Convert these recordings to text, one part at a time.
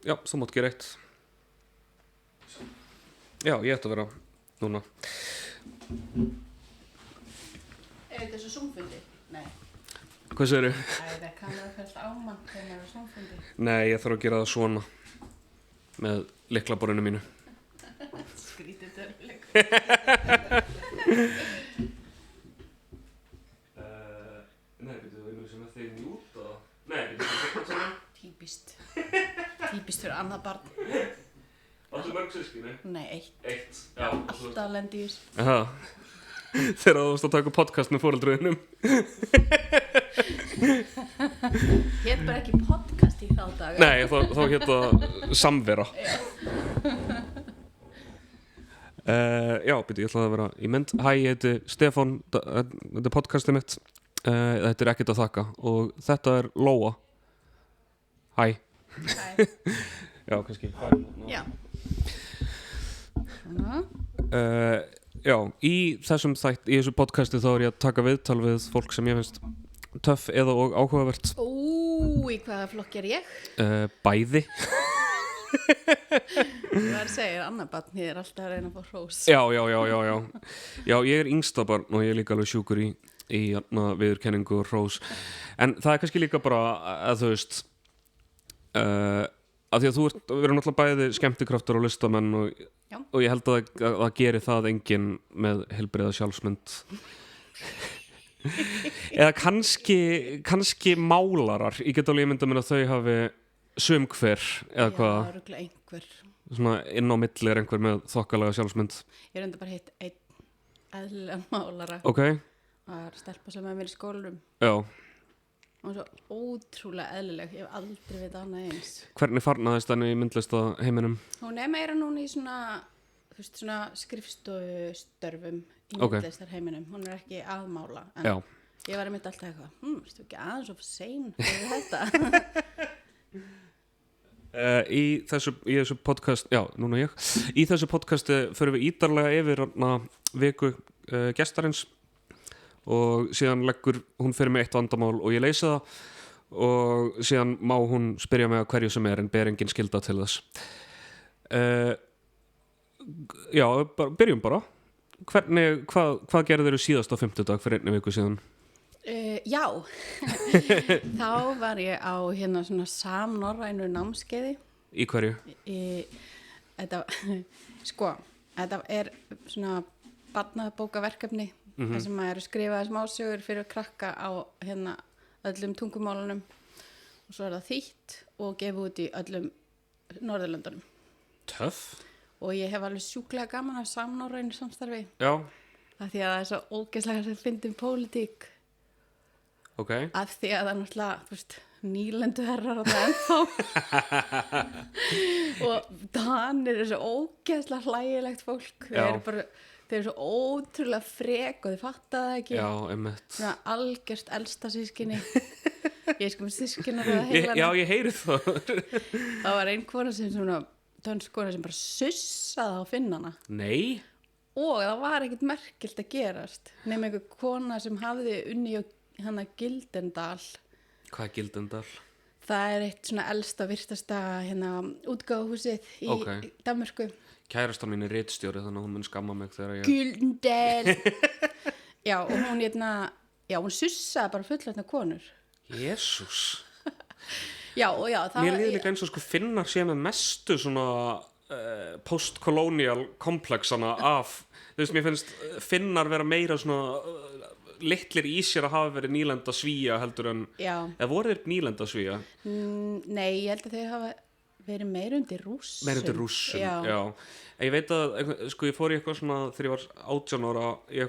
Já, þú mátt gera eitt. Já, ég ætti að vera núna. Þetta svo Zoom-fundi? Nei. Hvað segirðu? Það kannar fyrst ámann þegar maður Zoom-fundi. Nei, ég þarf að gera það svona með lyklaborðinu mínu. Skrítið dörfleik. Nei, við erum sem að þeir njúta. Nei, við erum svona. Típist fyrir annað barn. Áttu mörg systkini? Nei, eitt. Eitt, já. Alltaf lendi í þessu. Aha. Þegar þú varst að taka podcast með foreldruðinum. Hét bara ekki podcast í þá daga. Nei, þá hét það samvera. Já, byrju, ég ætlaði að vera í mynd. Hæ, ég heiti Stefán, þetta er podcastið mitt. Þetta er ekkert að þakka og þetta er Lóa. Hæ. Hæ. Já, kannski. Já. Svona. Já, í þessu podcasti þá er ég að taka viðtal við fólk sem ég finnst töff eða og áhugavert. Í hvaða flokk er ég? Bæði. Ég var að segja, annað barn, ég er alltaf að reyna að fá hrós. Já. Já, ég er yngsta barn og ég er líka alveg sjúkur í viðurkenningu og hrós. En það er kannski líka bara að þú veist, að því að við erum náttúrulega bæði skemmtikraftur og listamenn og ég held að það geri það enginn með heilbrigða sjálfsmynd. Eða kannski málarar. Ég get alveg ímyndað mér að þau hafi sum hver eða hvað. Já, örugglega einhver. Svona inn á milli er einhver með þokkalega sjálfsmynd. Ég reyndi bara hitt einn eðlilega málara. Ok. Það er stelpa sem er mér í skólanum. Já. Hún er svo ótrúlega eðlileg. Ég hef aldrei vitað annað eins. Hvernig farnaðist henni í myndlistaheiminum? Hún er meira núna í svona skrifstofustörfum í myndlistarheiminum. Hún er ekki aðmála. En Já. ég var einmitt alltaf eitthvað, veistu ekki aðeins of sein fyrir þetta? Í þessu podcast, já, núna ég. Í þessu podcasti förum við ítarlega yfir viku gestarins og síðan leggur hún fyrir mig eitt vandamál og ég leysi það og síðan má hún spyrja mig að hverju sem er en ber engin skylda til þess. Já, byrjum bara. Hvað gerðir þú síðast á 50 fyrir einni viku síðan? Já, þá var ég á hérna svona samnorrænu námskeiði. Í hverju? Þetta er svona barnabókaverkefni þar sem maður eru skrifaði smásögur fyrir að krakka á hérna öllum tungumálunum og svo er það þýtt og gefið út í öllum Norðurlöndunum. Töff. Og ég hef alveg sjúklega gaman af samnorrænu samstarfi. Já. Af því að það er svo ógeðslega sem fyndum pólitík. Ok. Af því að það er náttúrulega, þú veist, nýlenduherrar og það ennþá. Og Danir er svo ógeðslega hlægilegt fólk. Þeir eru svo ótrúlega frek og þeir fatta það ekki. Já, einmitt. Svona algjörst elsta systkini. Ég er sko með systkinar og það heila. Já, ég heyri það. Það var ein kona sem svona, dönsk kona sem bara sussaði á finnana. Nei. Og það var ekkert merkilt að gerast. Nefnum einhver kona sem hafði unni og hana Gyldendal. Hvað er Gyldendal? Það er eitt svona elsta virtasta hérna útgáfuhúsið í Danmörku. Kærastan mín er ritstjóri þannig að hún mun skamma mig þegar ég... Gyldendal. Já, og hún sussaði bara fullorðna konur. Jesús. Já. Mér líður líka eins og sko finnar sé með mestu svona post-colonial komplexana af, þú veist, mér finnst finnar vera meira svona litlir í sér að hafa verið nýlenda svíja heldur en, eða voru þeir nýlenda svíja? Nei, ég held að þeir hafa verið meira undir Rússum. Meira undir Rússum, já. En ég veit að, sko, ég fór í eitthvað svona, þegar ég var 18 ára, í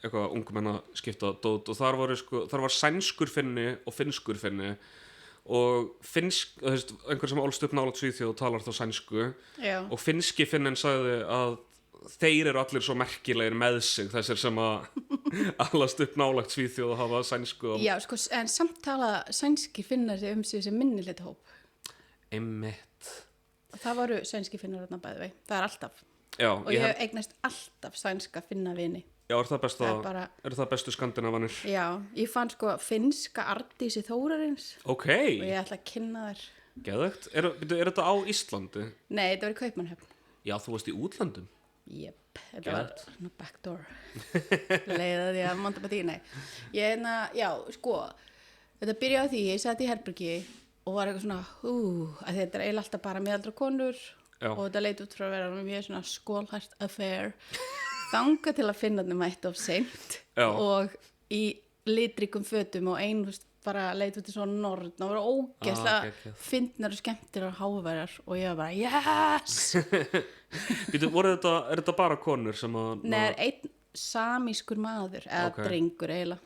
eitthvað ungmennaskipta dót og þar var sænskur finni og finnskur finni og þú veist, einhver sem ólst upp nálægt Svíþjóð og talar þá sænsku og finnski finnin sagði að þeir eru allir svo merkilegir með sig þessir sem að alast upp nálægt Svíþjóð og hafa sænsku Já, sko, en samt tala sænski finnar sig sig sem minnilegt hóp. Einmitt. Það voru sænski finnar þarna bæði vei, það er alltaf. Já, og ég hef eignast alltaf sænska finna vini. Já, er það bestu skandinavanir? Já, ég fann sko finnska Arndísi Þórarins Ok. Og ég ætla að kynna þær. Geðvegt. Er þetta á Íslandi? Nei, þetta var í Kaupmannahöfn. Já, þú varst í útlandum? Jep, þetta var svona backdoor. Leiðaði að monta på því, nei. Já, sko, þetta byrjaði á því, ég sat í herbergi og var eitthvað svona, að þetta er eiginlega alltaf bara miðaldra konur og þetta leit út frá að vera mjög svona skólhært affair. Þanga til að finna þetta mætt of seint og í litrikum fötum og ein bara leit út í svona norn og voru ógeðslega fyndnar og skemmtilegar og háværar og ég var bara yes. Er þetta bara konur sem að Nei, einn samískur maður eða drengur eiginlega.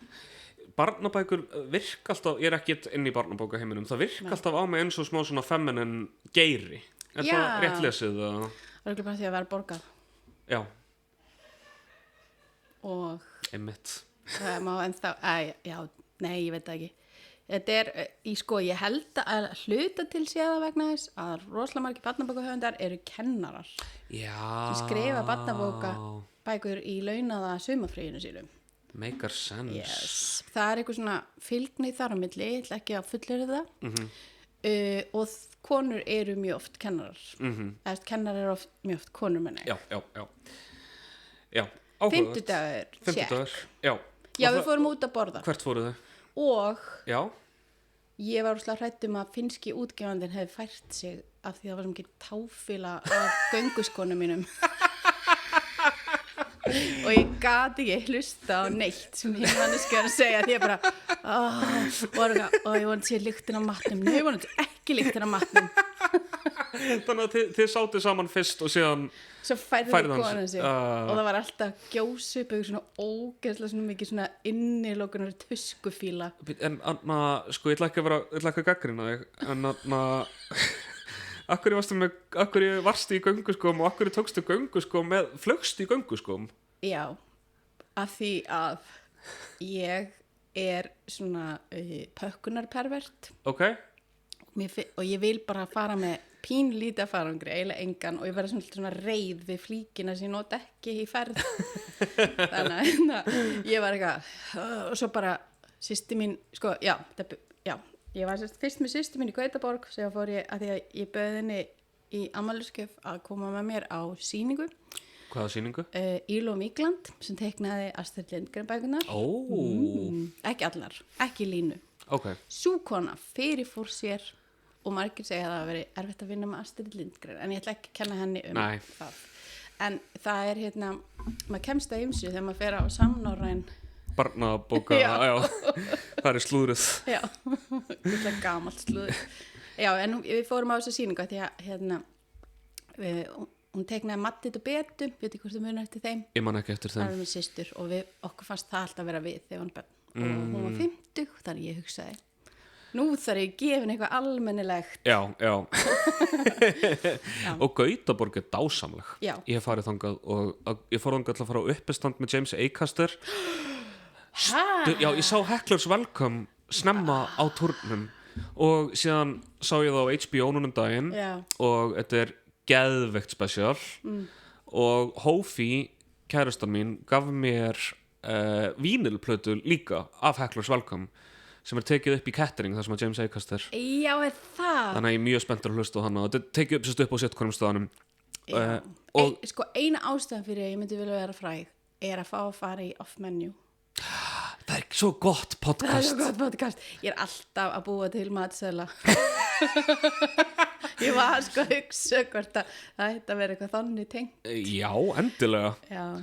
Barnabækur virka alltaf, ég er ekkert inn í barnabókaheiminum, það virka alltaf á mig eins og smá svona feminine geiri. Er það rétt lesið? Það er ekki bara því að vera borgað. Já. Og einmitt. Það má ennþá, nei, ég veit það ekki. Þetta er, ég held að hluta til séða vegna þess að rosalega margir barnabókahöfundar eru kennarar. Já. Sem skrifa barnabókabækur í launaða sumarfríinu sínum. Make sense. Yes. Það er eitthvað svona fylgni þar á milli, ég ætla ekki að fullyrða það. Og konur eru mjög oft kennarar. Eða kennarar eru mjög oft konur menni. Já. Áhugavert. Fimmtudagur, já. Já, við fórum út að borða. Hvert fóruð þið? Og já. Ég var óslega hrædd að finnski útgefandinn hefði fært sig af því það var svo mikið táfýla af gönguskónum mínum. Og ég gat ekki hlusta á neitt sem hinn manneskja að segja því ég bara ég vonandi sé lyktin á matnum. Nei, ég vonandi ekki lyktin á matnum. Þannig að þið sátu saman fyrst og síðan svo færði konan sig og það var alltaf gjós upp eitthvað svona ógeðslega svona mikið svona innilokunar tuskufíla. En Anna, sko ég ætla ekki að gaggrina þig, en Anna akkur varstu í gönguskóm og akkur tókstu gönguskóm flögstu í gönguskóm? Já, af því að ég er svona pökkunarpervert. Ok. Og ég vil bara fara með pínlítið farangri, eiginlega engan og ég verði svona reið við flíkina sem ég nota ekki í ferð. Þannig að ég var eitthvað og svo bara systir mín, sko, ég var fyrst með systir mín í Gautaborg sem fór ég að því að ég bauð henni í afmælisgjöf að koma með mér á sýningu. Hvaða sýningu? Írló Míkland sem teiknaði Astrid Lindgren bækurnar. Ekki allar, ekki Línu. Sú kona fyrirfór sér og margir segja að það hafi verið erfitt að vinna með Astrid Lindgren en ég ætla ekki að kenna henni það. En það er maður kemst að ýmsu þegar maður fer á samnorræn barnabóka, já. Það er slúðrið. Já, þetta er gamalt slúður. Já, en við fórum á þessa sýningu því að hún teiknaði Mattit og Betu, veit ekki hvort þú munir eftir þeim? Ég man ekki eftir þeim. Það var með systur og okkur fannst það alltaf vera við þegar hún bönn. Og hún var 50, þannig ég hugsaði nú þarf ég gefin eitthvað almennilegt. Já. Og Gautaborg er dásamleg. Já. Ég hef farið þangað og ég fór þangað til að fara á uppistand með James Acaster. Já, ég sá Heckler's Welcome snemma á turnum og síðan sá ég það á HBO núna daginn og þetta er geðveikt spesial og Hófi, kærastan mín, gaf mér vínilplötu líka af Heckler's Welcome sem er tekið upp í Kettering þar sem að James Acaster. Já, er það? Þannig að ég er mjög spenntur að hlusta á hana og þetta er tekið upp á sitconum stöðanum. Sko eina ástæðan fyrir að ég myndi vilja vera fræg er að fá að fara í Off Menu. Það er svo gott podcast. Það er svo gott podcast. Ég er alltaf að búa til matseðla. Ég var sko að hugsa hvort að það ætti að vera eitthvað þannig tengt. Já, endilega. Já.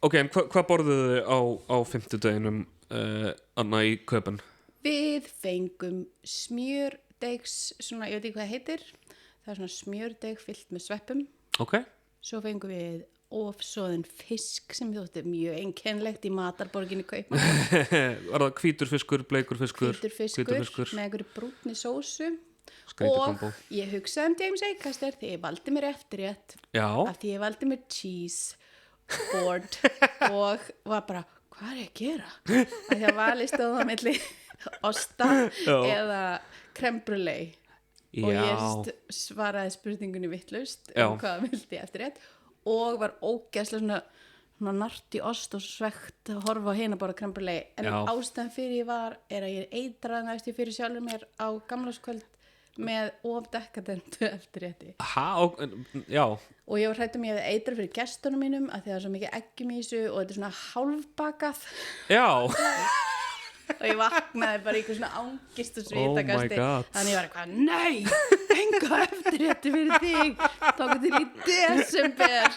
Ok, en hvað borðuðu þið á fimmtudeginum Anna í Köpen? Við fengum smjördegs, svona, ég veit ekki hvað það heitir. Það er svona smjördeg fyllt með sveppum. Ok. Svo fengum við ofsoðin fisk sem þótti mjög einkennlegt í matarborginni Kaupmannahöfn. Var það hvítur fiskur, bleikur fiskur? Hvítur fiskur með einhverju brúnni sósu. Og ég hugsaði James Acaster þegar ég valdi mér eftirrétt. Já. Af því ég valdi mér cheese board og var bara, hvað er ég að gera? Af því að valið stóð á milli osta eða crème brûlée. Og ég svaraði spurningunni vitlaust hvað vildi ég eftirrétt og var ógeðslega narti ost og svegt að horfa á hina bara krembrulei en ástæðan fyrir ég er að ég eitraði næstu fyrir sjálfur mér á gamlárskvöld með ofdekkadendu eftirrétti já og ég var hrædd ég hefði eitrað fyrir gestunum mínum að því það er svo mikið eggjum í þessu og þetta er svona hálfbakað já og ég vaknaði bara í eitthvað svona angist og svitakasti þannig ég var eitthvað, nei, enga eftirrétti fyrir þig tóku til í desember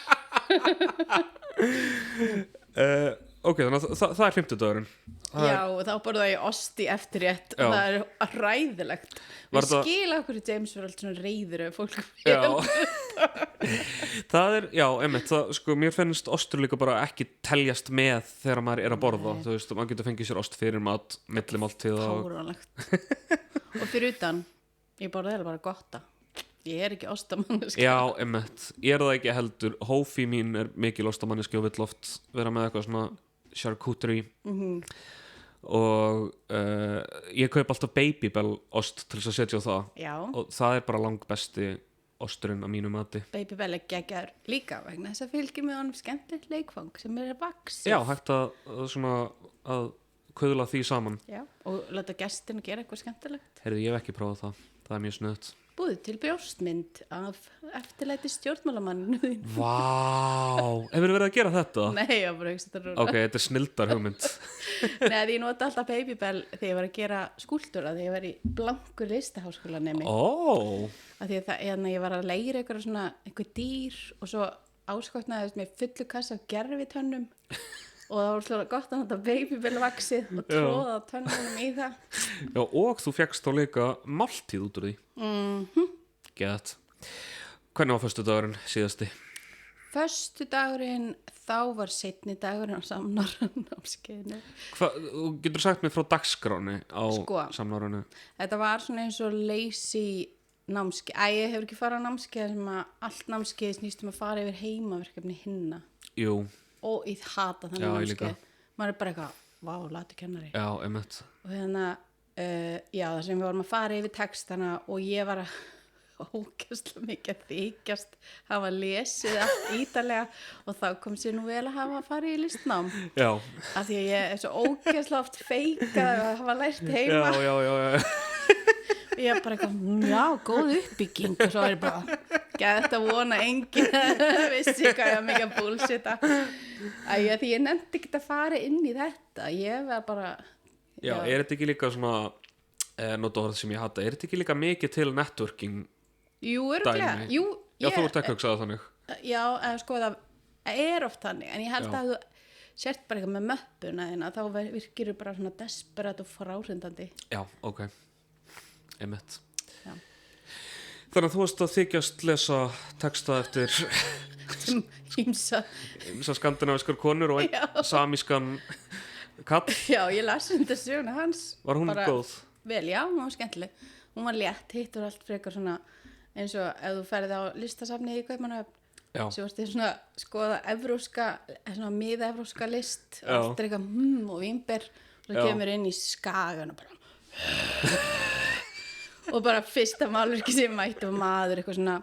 ok, þannig að það er 50 dagurinn já, og þá borðaði ég ost í eftirrétt og það er ræðilegt við skila okkur í James var alltaf svona reyður ef fólk það er, já, einmitt það, sko, mér finnst ostur líka bara ekki teljast með þegar maður er að borða þú veist, maður getur fengið sér ost fyrir mat millimáltíð og fyrir utan ég borða eða bara gotta ég er ekki ostamanneski já, einmitt, ég er það ekki heldur hófi mín er mikil ostamanneski og vill oft vera með eitthvað svona charcuterie og ég kaup alltaf Babybel ost til þess að setja á það já. Og það er bara langbesti osturinn að mínu mati Babybel er geggjaður líka vegna þess að fylgir með honum skemmtilegt leikfang sem er vaxið já, hægt að kuðla því saman já, og láta gestin gera eitthvað skemmtilegt heyrðu, ég hef ekki prófað það er mjög snöðt búið til brjóstmynd af eftirlæti stjórnmálamanninu vá, hefur verið að gera þetta? Nei, ég bara hugsa þetta núna ok, þetta er snildar hugmynd Nei, ég nota alltaf Babybel þegar ég var að gera skúltúra þegar ég var í blankur listaháskólanemi af því að ég var að leira eitthvað dýr og svo áskotnaðist með fullu kassa af gervitönnum og það var slúlega gott að nota Babybel vaxið og tróða tönnunum í það já, og þú fékkst þá líka máltíð út úr því Gett. Hvernig var föstudagurinn síðasti? Föstudagurinn þá var seinni dagurinn á samnorðanámskeiðinu getur sagt mér frá dagskráni á samnorðinu þetta var svona eins og lazy námskeið ég hefur ekki farið á námskeið sem að allt námskeið snýst að fara yfir heimaverkefni hinna jú og ég hata þannig námskeið maður er bara eitthvað, vá, lati kennari já, einmitt og já, það sem við vorum að fara yfir textana og ég var að ógeðslega mikið að þykjast hafa lesið allt ítarlega og þá kom sér nú vel að hafa farið í listnám já af því að ég er svo ógeðslega oft feikað að hafa lært heima já ég er bara eitthvað, já, góð uppbygging og svo er ég bara, gæti að vona enginn vissi hvað ég var mikið að bullshita því ég nefndi ekki að fara inn í þetta ég var bara já, er þetta ekki líka svona nota orð sem ég hata, er þetta ekki líka mikið til networking jú, örglega já, þú ert ekki að hugsa það þannig já, sko það er oft þannig en ég held að þú sért bara eitthvað með möppuna þína þá virkir þú bara svona desperat og fráhrindandi já, ok einmitt þannig að þú varst að þykjast lesa texta eftir ýmsa skandinavískar konur og samískan kall já, ég las þetta söguna hans var hún góð? vel, já, hún var skemmtileg hún var létt, hitt og allt frekar svona eins og ef þú ferði á listasafni í Kaupmannahöfn svo varst þið svona skoða svona miða-evrópska list og allt er eitthvað og vínber og svo kemur inn í Skagan og bara og bara fyrsta málverki sem mætti var maður eitthvað svona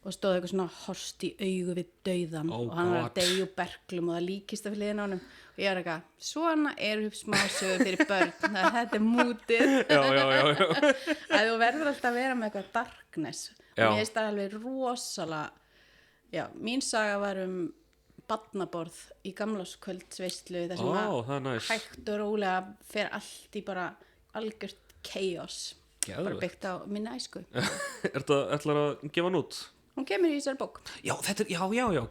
og stóð eitthvað svona horst í augu við dauðan og hann var að deyja úr berklum og það líkist af hliðina á honum og ég var eitthvað, svona eru smásögur fyrir börn þetta er mútið já. að þú verður alltaf að vera með eitthvað darkness og mér finnst það alveg rosalega mín saga var barnaborð í gamlárskvöldsveislu þar sem hægt og rólega fer allt í bara algjört chaos bara byggt á minni æsku ætlar að gefa hann út? Hún kemur í þessari bók já,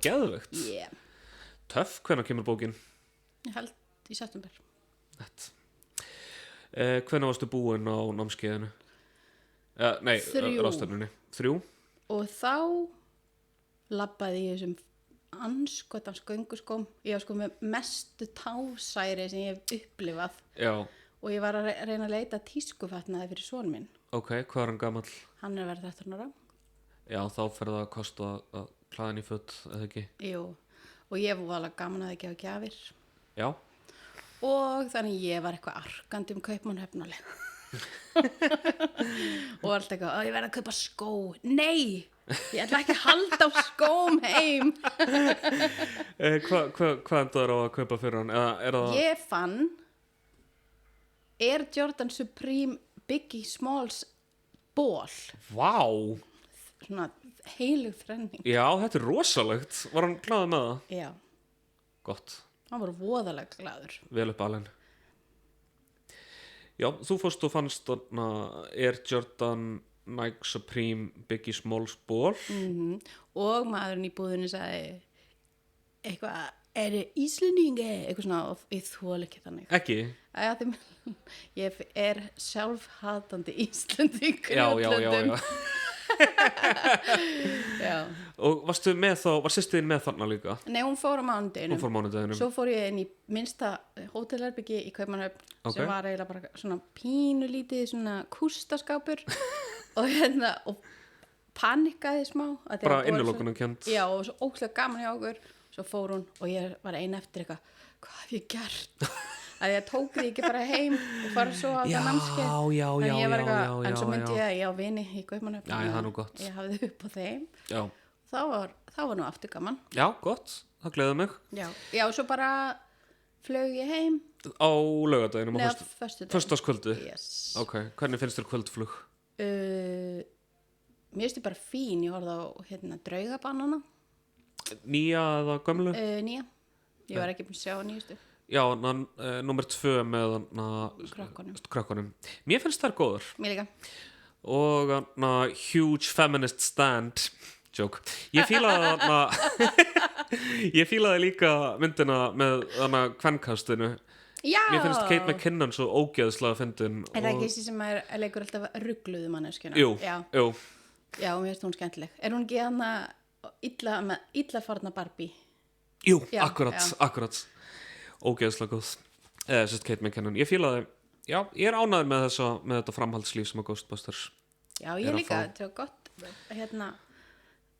geðvegt töff, hvenær kemur bókin? Ég held í september hvenær varstu búin á námskeiðinu? Nei, ráðstefnunni 3 og þá labbaði ég þessum anskotans gönguskóm ég var sko með mestu tásæri sem ég hef upplifað og ég var að reyna að leita tískufatnaði fyrir son minn ok, hvað er hann gamall? Hann er verið 13 ára já, þá fer það að kosta að klæða hann í föt eða ekki? Jú, og ég var alveg gaman að gefa gjafir já og þannig ég var eitthvað arkandi Kaupmannahöfn og allt eitthvað, ég verði að kaupa skó nei, Ég ætla ekki að halda á skóm heim. Hvað endaður á að kaupa fyrir hann? Ég fann Air Jordan Supreme Biggie Smalls ból. Vá! Svona heilug þrenning. Já, þetta er rosalegt. Var hann glaður með það? Já. Gott. Hann var voðalega glaður. Vel upp alveg. Já, þú fórst og fannst þarna Air Jordan Nike Supreme Biggie Smalls ból. Og maðurinn í búðinni sagði eitthvað, er Íslendingi? Eitthvað svona, og ég þoli ekki þannig. Ekki? Ég er sjálfhatandi Íslendingur. Já. Já. Og varstu með þá, var systir þín með þarna líka? Nei, hún fór á mánudeginum. Svo fór ég inn í minnsta hótelherbyggi í Kaupmannahöfn sem var eiginlega bara svona pínulítið svona kústaskápur og panikaði smá. Bara innilokunum kennt. Já, og svo ókslega gaman hjá okkur. Svo fór hún og ég var ein eftir eitthvað, hvað hef ég gert? Að ég tók því ekki bara heim og fara svo á það námskeið. Já. En svo myndi ég á vini í Kaupmannahöfn. Já, það er nú gott. Ég hafði upp á þeim. Já. Þá var nú aftur gaman. Já, gott. Það gleður mig. Já, svo bara flög ég heim. Á laugardeginum? Nei, á föstudaginn. Föstudagskvöldi? Yes. Ok, hvernig finnst þér kvöldflug? Mér finnst þið bara fín. Ég horfði á Draugabannana. Nýja eða gömlu? Nýja. Ég var ekki búin að sjá nýjustu. Já, nummer 2 með krökkunum. Mér finnst þær góður. Mér líka. Og huge feminist stand joke. Ég fílaði líka myndina með kvenkastinu. Já. Mér finnst Kate McKinnon svo ógeðslega fyndin. Er það ekki þessi sem leikur alltaf rugluðu manneskjuna? Jú. Já, mér finnst hún skemmtileg. Er hún ekki hana illa farna Barbie? Jú, já, akkurat. Ógeðslega góð. Sérst Kate McKinnon. Ég fílaði, já, ég er ánægður með þetta framhaldslíf sem að Ghostbusters. Já, ég líka, þetta var gott,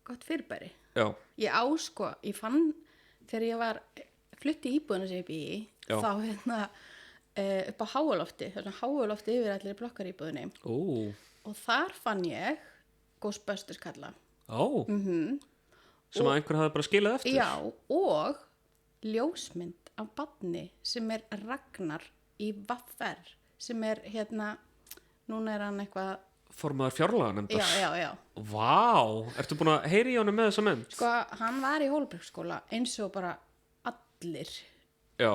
gott fyrirbæri. Já. Ég fann þegar ég var flutti íbúðina sem ég bý í, þá upp á Háalofti, þarna Háalofti yfir allir blokkaríbúðinni. Og þar fann ég Ghostbusters kalla. Sem að einhver hafði bara skilað eftir. Já, og ljósmynd af barni sem er Ragnar í Vaffer, sem er núna er hann eitthvað formaður fjárlaganefndar. Já. Vá, ertu búin að heyri í honum með þessa mynd? Sko, hann var í Hólbrekksskóla eins og bara allir. Já.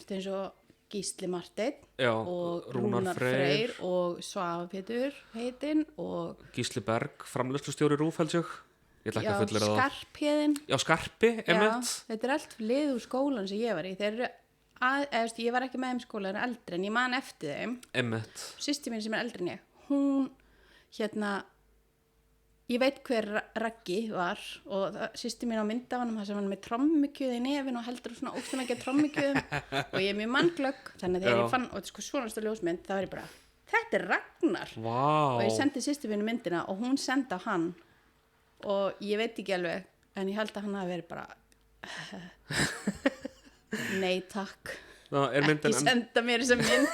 Eins og Gísli Marteinn og Rúnar Freyr og Svavar Pétur heitinn og Gísli Berg, framleiðslustjóri RÚV held ég. Ég ætla ekki að fullyrða það. Skarphéðinn. Já, Skarpi, einmitt. Já, þetta er allt lið úr skólan sem ég var í. Ég var ekki með þeim skóla, það er eldri, en ég man eftir þeim. Einmitt. Systir mín sem er eldri en ég, hún, ég veit hver Raggi var og systir mín á myndafanum, það sem hann með trommukjöð í nefin og heldur svona óstum ekki að trommukjöðum og ég er mjög mannglögg, þannig að þegar ég fann, og sko svona ljósmynd, þá var ég bara, þetta er Ragnar. Vá. Og ég sendi systir mínu myndina og hún sendi á hann. Og ég veit ekki alveg, en ég held að hann hafi verið bara nei takk, ekki senda mér þessa mynd.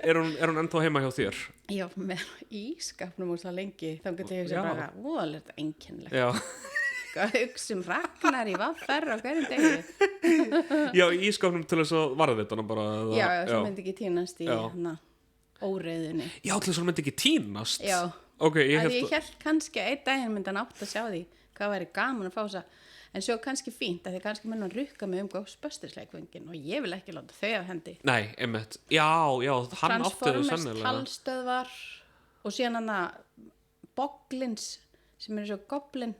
Er hún ennþá heima hjá þér? Já, með ískapnum og svo lengi, þá getur ég bara voðalega þetta einkennilegt. Já. Hvað hugsa Ragnar í Vaffer á hverjum degi? Já, í ískapnum til þess að varðvita hana bara. Já, svo myndi ekki tínast í óreiðunni. Já, til þess að myndi ekki tínast? Já. Okay, ég held kannski að einn daginn myndi hann átt að sjá því hvað væri gaman að fá þess en svo kannski fínt að því kannski mun hann rukka mig Ghostbusters-leikvöngin og ég vil ekki láta þau af hendi. Nei, einmitt. Já, hann átti þau sennilega. Transformers talstöðvar og síðan hann að Boglins sem er svo goblin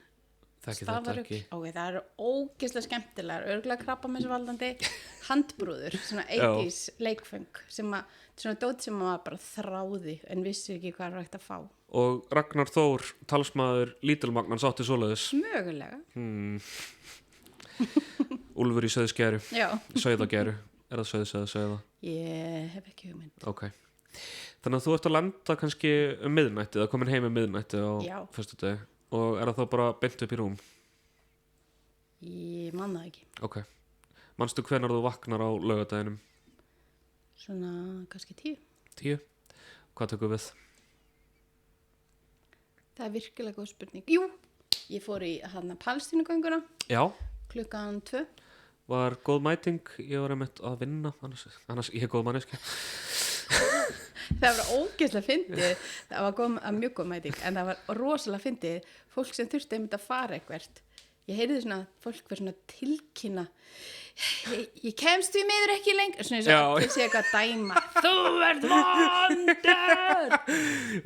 stafurugl. Okay, það eru ógeðslega skemmtilegar, örgulega krabbameinsvaldandi handbrúður, svona 80s leikföng sem að, svona dót sem maður bara þráði en vissi ekki hvað er hægt að fá. Og Ragnar Þór, talsmaður Lítilmagnans átti svoleiðis? Mögulega. Úlfur í Sauðskeru. Já. Sauðageru. Er það Sauða? Ég hef ekki hugmynd. Ok. Þannig að þú ert að landa kannski miðnætti, eða komin heim miðnætti á föstudegi. Og er það þá bara beint upp í rúm? Ég man það ekki. Ok. Manstu hvenær þú vaknar á laugardeginum? Svona kannski 10. 10? Hvað tökum við? Það er virkilega góð spurning. Jú, ég fór í Palestínugönguna. Já. Klukkan 2. Var góð mæting, ég var einmitt að vinna, annars ég er góð manneski. Það var ógeðslega fyndið, það var mjög góð mæting, en það var rosalega fyndið, fólk sem þurfti einmitt að fara eitthvert. Ég heyrði svona, fólk var svona tilkynna, ég kemst því miður ekki lengur, svona ég sé eitthvað dæma, þú ert vondur!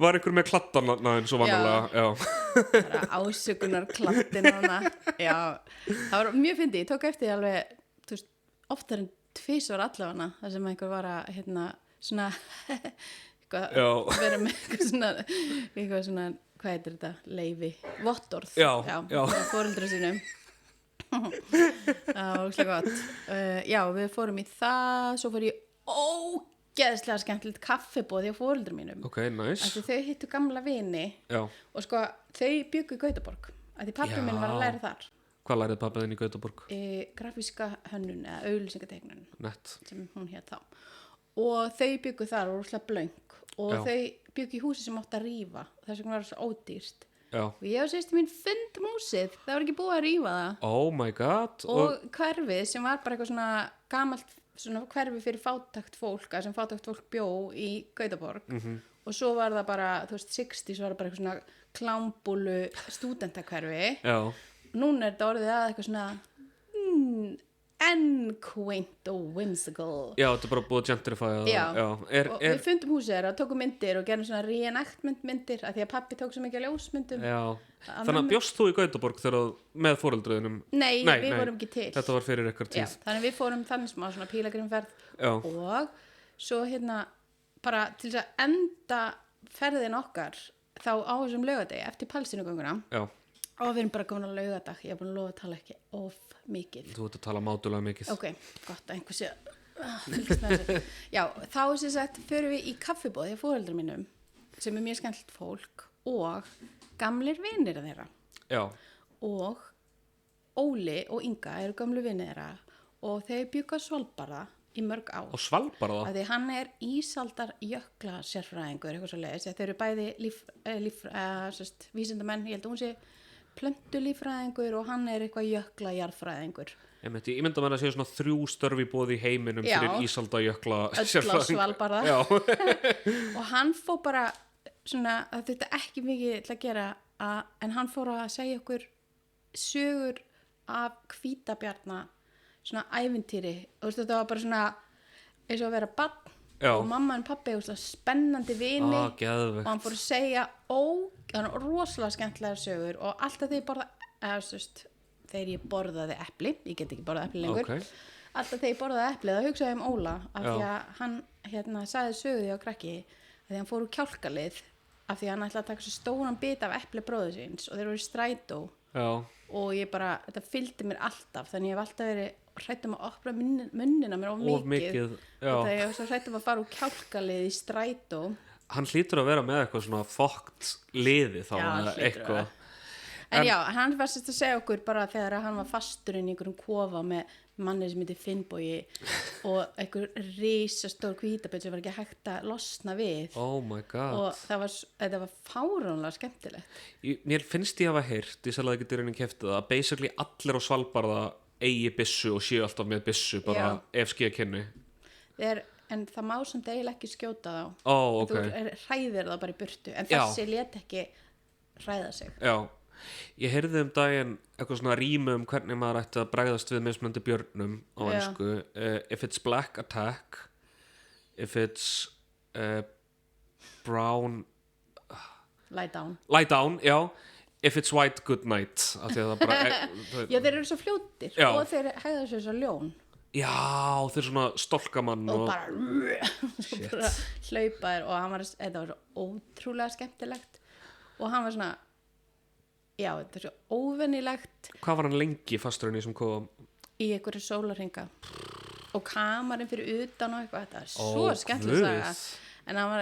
Var einhver með kladdan eins og vanalega? Já. Bara ásökunar kladdin hana, já, það var mjög fyndið, ég tók eftir alveg, þú veist, oftar en 2 allavega, þar sem einhver var að, svona, vera með eitthvað svona, hvað heitir þetta, leyfi, vottorð, já. Foreldra sínum. Það var ógeðslega gott. Já, við fórum í það, svo fór ég ógeðslega skemmtilegt kaffiboð hjá foreldrum mínum. Ok, nice. Af því þau hittu gamla vini og sko, þau bjuggu í Gautaborg, af því pabbi minn var að læra þar. Hvað lærið pabbi þinn í Gautaborg? Grafíska hönnun eða auglýsingateiknun. Nett. Sem hún hét þá. Og þau bjuggu þar og rosalega blöng og þau bjuggu í húsi sem átti að rífa, þess vegna var það svo ódýrt. Og ég og sýstu mín fundum húsið, það var ekki búið að rífa það. Oh my god. Og hverfið sem var bara eitthvað svona gamalt svona hverfi fyrir fátækt fólk, sem fátækt fólk bjó í Gautaborg. Og svo var það bara, þú veist, 60s var það bara eitthvað svona klámbúlu stúdentakverfi. Núna er þetta orðið að eitthvað svona en quaint og whimsical. Já, þetta er bara búið að gentrifæja. Og við fundum húsið þeirra, tókum myndir og gerum svona reenactment myndir af því að pabbi tók svo mikið ljósmyndum. Þannig að bjóst þú í Gautaborg með foreldröðunum? Nei, við vorum ekki til. Þetta var fyrir eitthvað tíð. Þannig að við fórum þannig smá svona pílagrimferð og svo bara til þess að enda ferðin okkar þá á þessum laugardegi eftir Palestínugönguna. Og við erum bara komin á laugardag, ég er búin að lofa að tala ekki of mikið. Þú ert að tala mátulega mikið. Ok, gott að einhversi fylgst með þessu. Já, þá sem sagt förum við í kaffiboð hjá foreldrum mínum sem er mjög skemmtilegt fólk og gamlir vinir þeirra. Og Óli og Inga eru gamlu vinir þeirra og þeir bjugga á Svalbarða í mörg ár. Á Svalbarða? Af því hann er ísaldar jökla sérfræðingur, eitthvað svo leiðis. Þeir eru bæði vísindamenn, ég held að hún sé plöntulíffræðingur og hann er eitthvað jökla jarðfræðingur. Ég mynda með að séu svona 3 störf í boði í heiminum fyrir ísalda jökla öll á Svalbarða. Og hann fór bara svona, það þurfti ekki mikið til að gera en hann fór að segja okkur sögur af hvítabjarna svona ævintýri og þetta var bara svona eins og að vera barn og mamma og pappi spennandi vini og hann fór að segja rosalega skemmtilegar sögur og alltaf þegar ég borðaði epli, ég get ekki borðað epli lengur alltaf þegar ég borðaði epli þá hugsaði ég Óla af því að hann sagði sögu því á krakki af því að hann fór úr kjálkalið af því að hann ætlaði að taka svo stóran bit af epli bróður síns og þeir voru í strætó og ég bara, þetta fylgdi mér alltaf þannig ég hef alltaf verið hrættum að opna munnina mér of mikið þegar ég var svo hrættum að fara úr kjálkalið í strætó. Hann hlýtur að vera með eitthvað svona fokkt liði þá eitthvað. En já, hann var sérst að segja okkur bara þegar hann var fastur inn í einhverjum kofa með manni sem heitir Finnbogi og einhver risastór hvítabjörn sem var ekki hægt að losna við. Oh my god. Og þetta var fáránlega skemmtilegt. Mér finnst ég hafa heyrt, ég selði ekki dyrunni kefti það, basically allir á Svalbarða eigi byssu og séu alltaf með byssu bara ef skýja kynni. En það má sem deil ekki skjóta þá. Okay. Þú hræðir það bara í burtu en þessi lét ekki hræða sig. Ég heyrði daginn eitthvað svona rímu hvernig maður ætti að bregðast við mismunandi björnum á ensku. If it's black, attack. If it's brown lie down. Lie down, já. If it's white, good night. Já, þeir eru svo fljótir og þeir hegða sér svo ljón. Já, þeir svona stolkamann og bara hlaupaðir og þetta var svo ótrúlega skemmtilegt og hann var svona já, þetta er svo óvenilegt. Hvað var hann lengi fastur í sem kom? Í einhverju sólarhringa og kamarinn fyrir utan og eitthvað, þetta er svo skemmtileg saga en hann var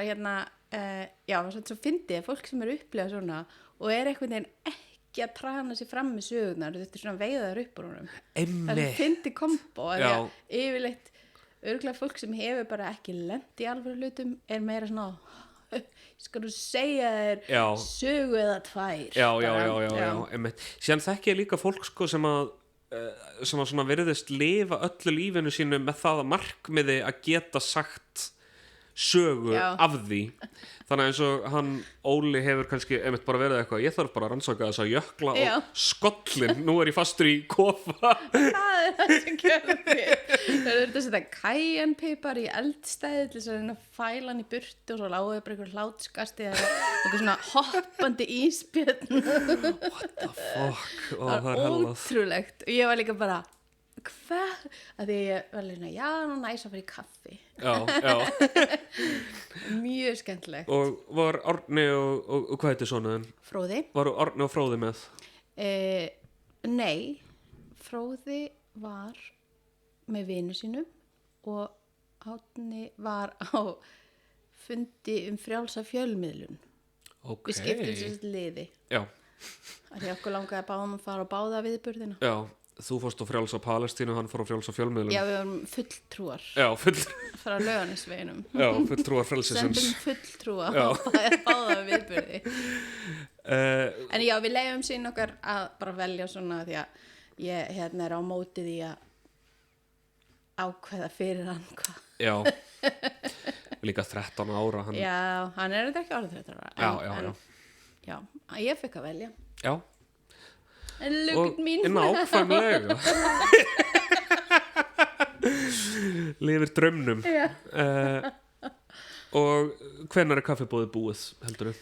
já, svo fyndið fólk sem eru upplifað svona og er einhvern veginn ekki að trana sér fram með sögurnar, þetta er svona veiðar upp úr honum. Það er fyndið kombo yfirleitt örugglega fólk sem hefur bara ekki lent í alvöru hlutum er meira svona ég skal nú segja þér sögu eða tvær já, einmitt. Síðan þekki ég líka fólk sko sem að svona virðist lifa öllu lífinu sínu með það að markmiði að geta sagt sögu af því, þannig eins og hann Óli hefur kannski einmitt bara verið eitthvað, ég þarf bara að rannsaka þess að jökla og skollin, nú er ég fastur í kofa. Það það sem kemur fyrir. Það er þetta að setja kæjanpipar í eldstæði til þess að fæla hann í burtu og svo lágu bara einhver hlátskasti eða eitthvað svona hoppandi ísbjörn. What the fuck? Það var ótrúlegt og ég var líka bara hvað? Að því ég var líka, já, nú næs að fara í kaffi. Já. Mjög skemmtilegt. Og var Árni og hvað heitir sonuðin? Fróði. Var Árni og Fróði með? Nei, Fróði var með vinu sínum og Árni var á fundi frjálsa fjölmiðlun. Okay. Við skiptum sér liði. Já. Það er okkur langaði að báðum að fara á báða viðburðina. Já. Þú fórst á frjálsa Palestínu, hann fór á frjálsa fjölmiðlum. Já, við varum fulltrúar. Já, frá Laugarnesveginum. Já, fulltrúar frelsisins. Sendum fulltrúa á báða viðburði. En já, við leyfum sín okkar að bara velja svona því að ég er á móti því að ákveða fyrir hann hvað. Já, líka 13 ára. Já, hann er þetta ekki orðið 13 ára. Já, ég fekk að velja. Já. En lukk mín. Nákvæmlega. Lifir draumnum. Og hvenær er kaffibóðið búið, heldur þú?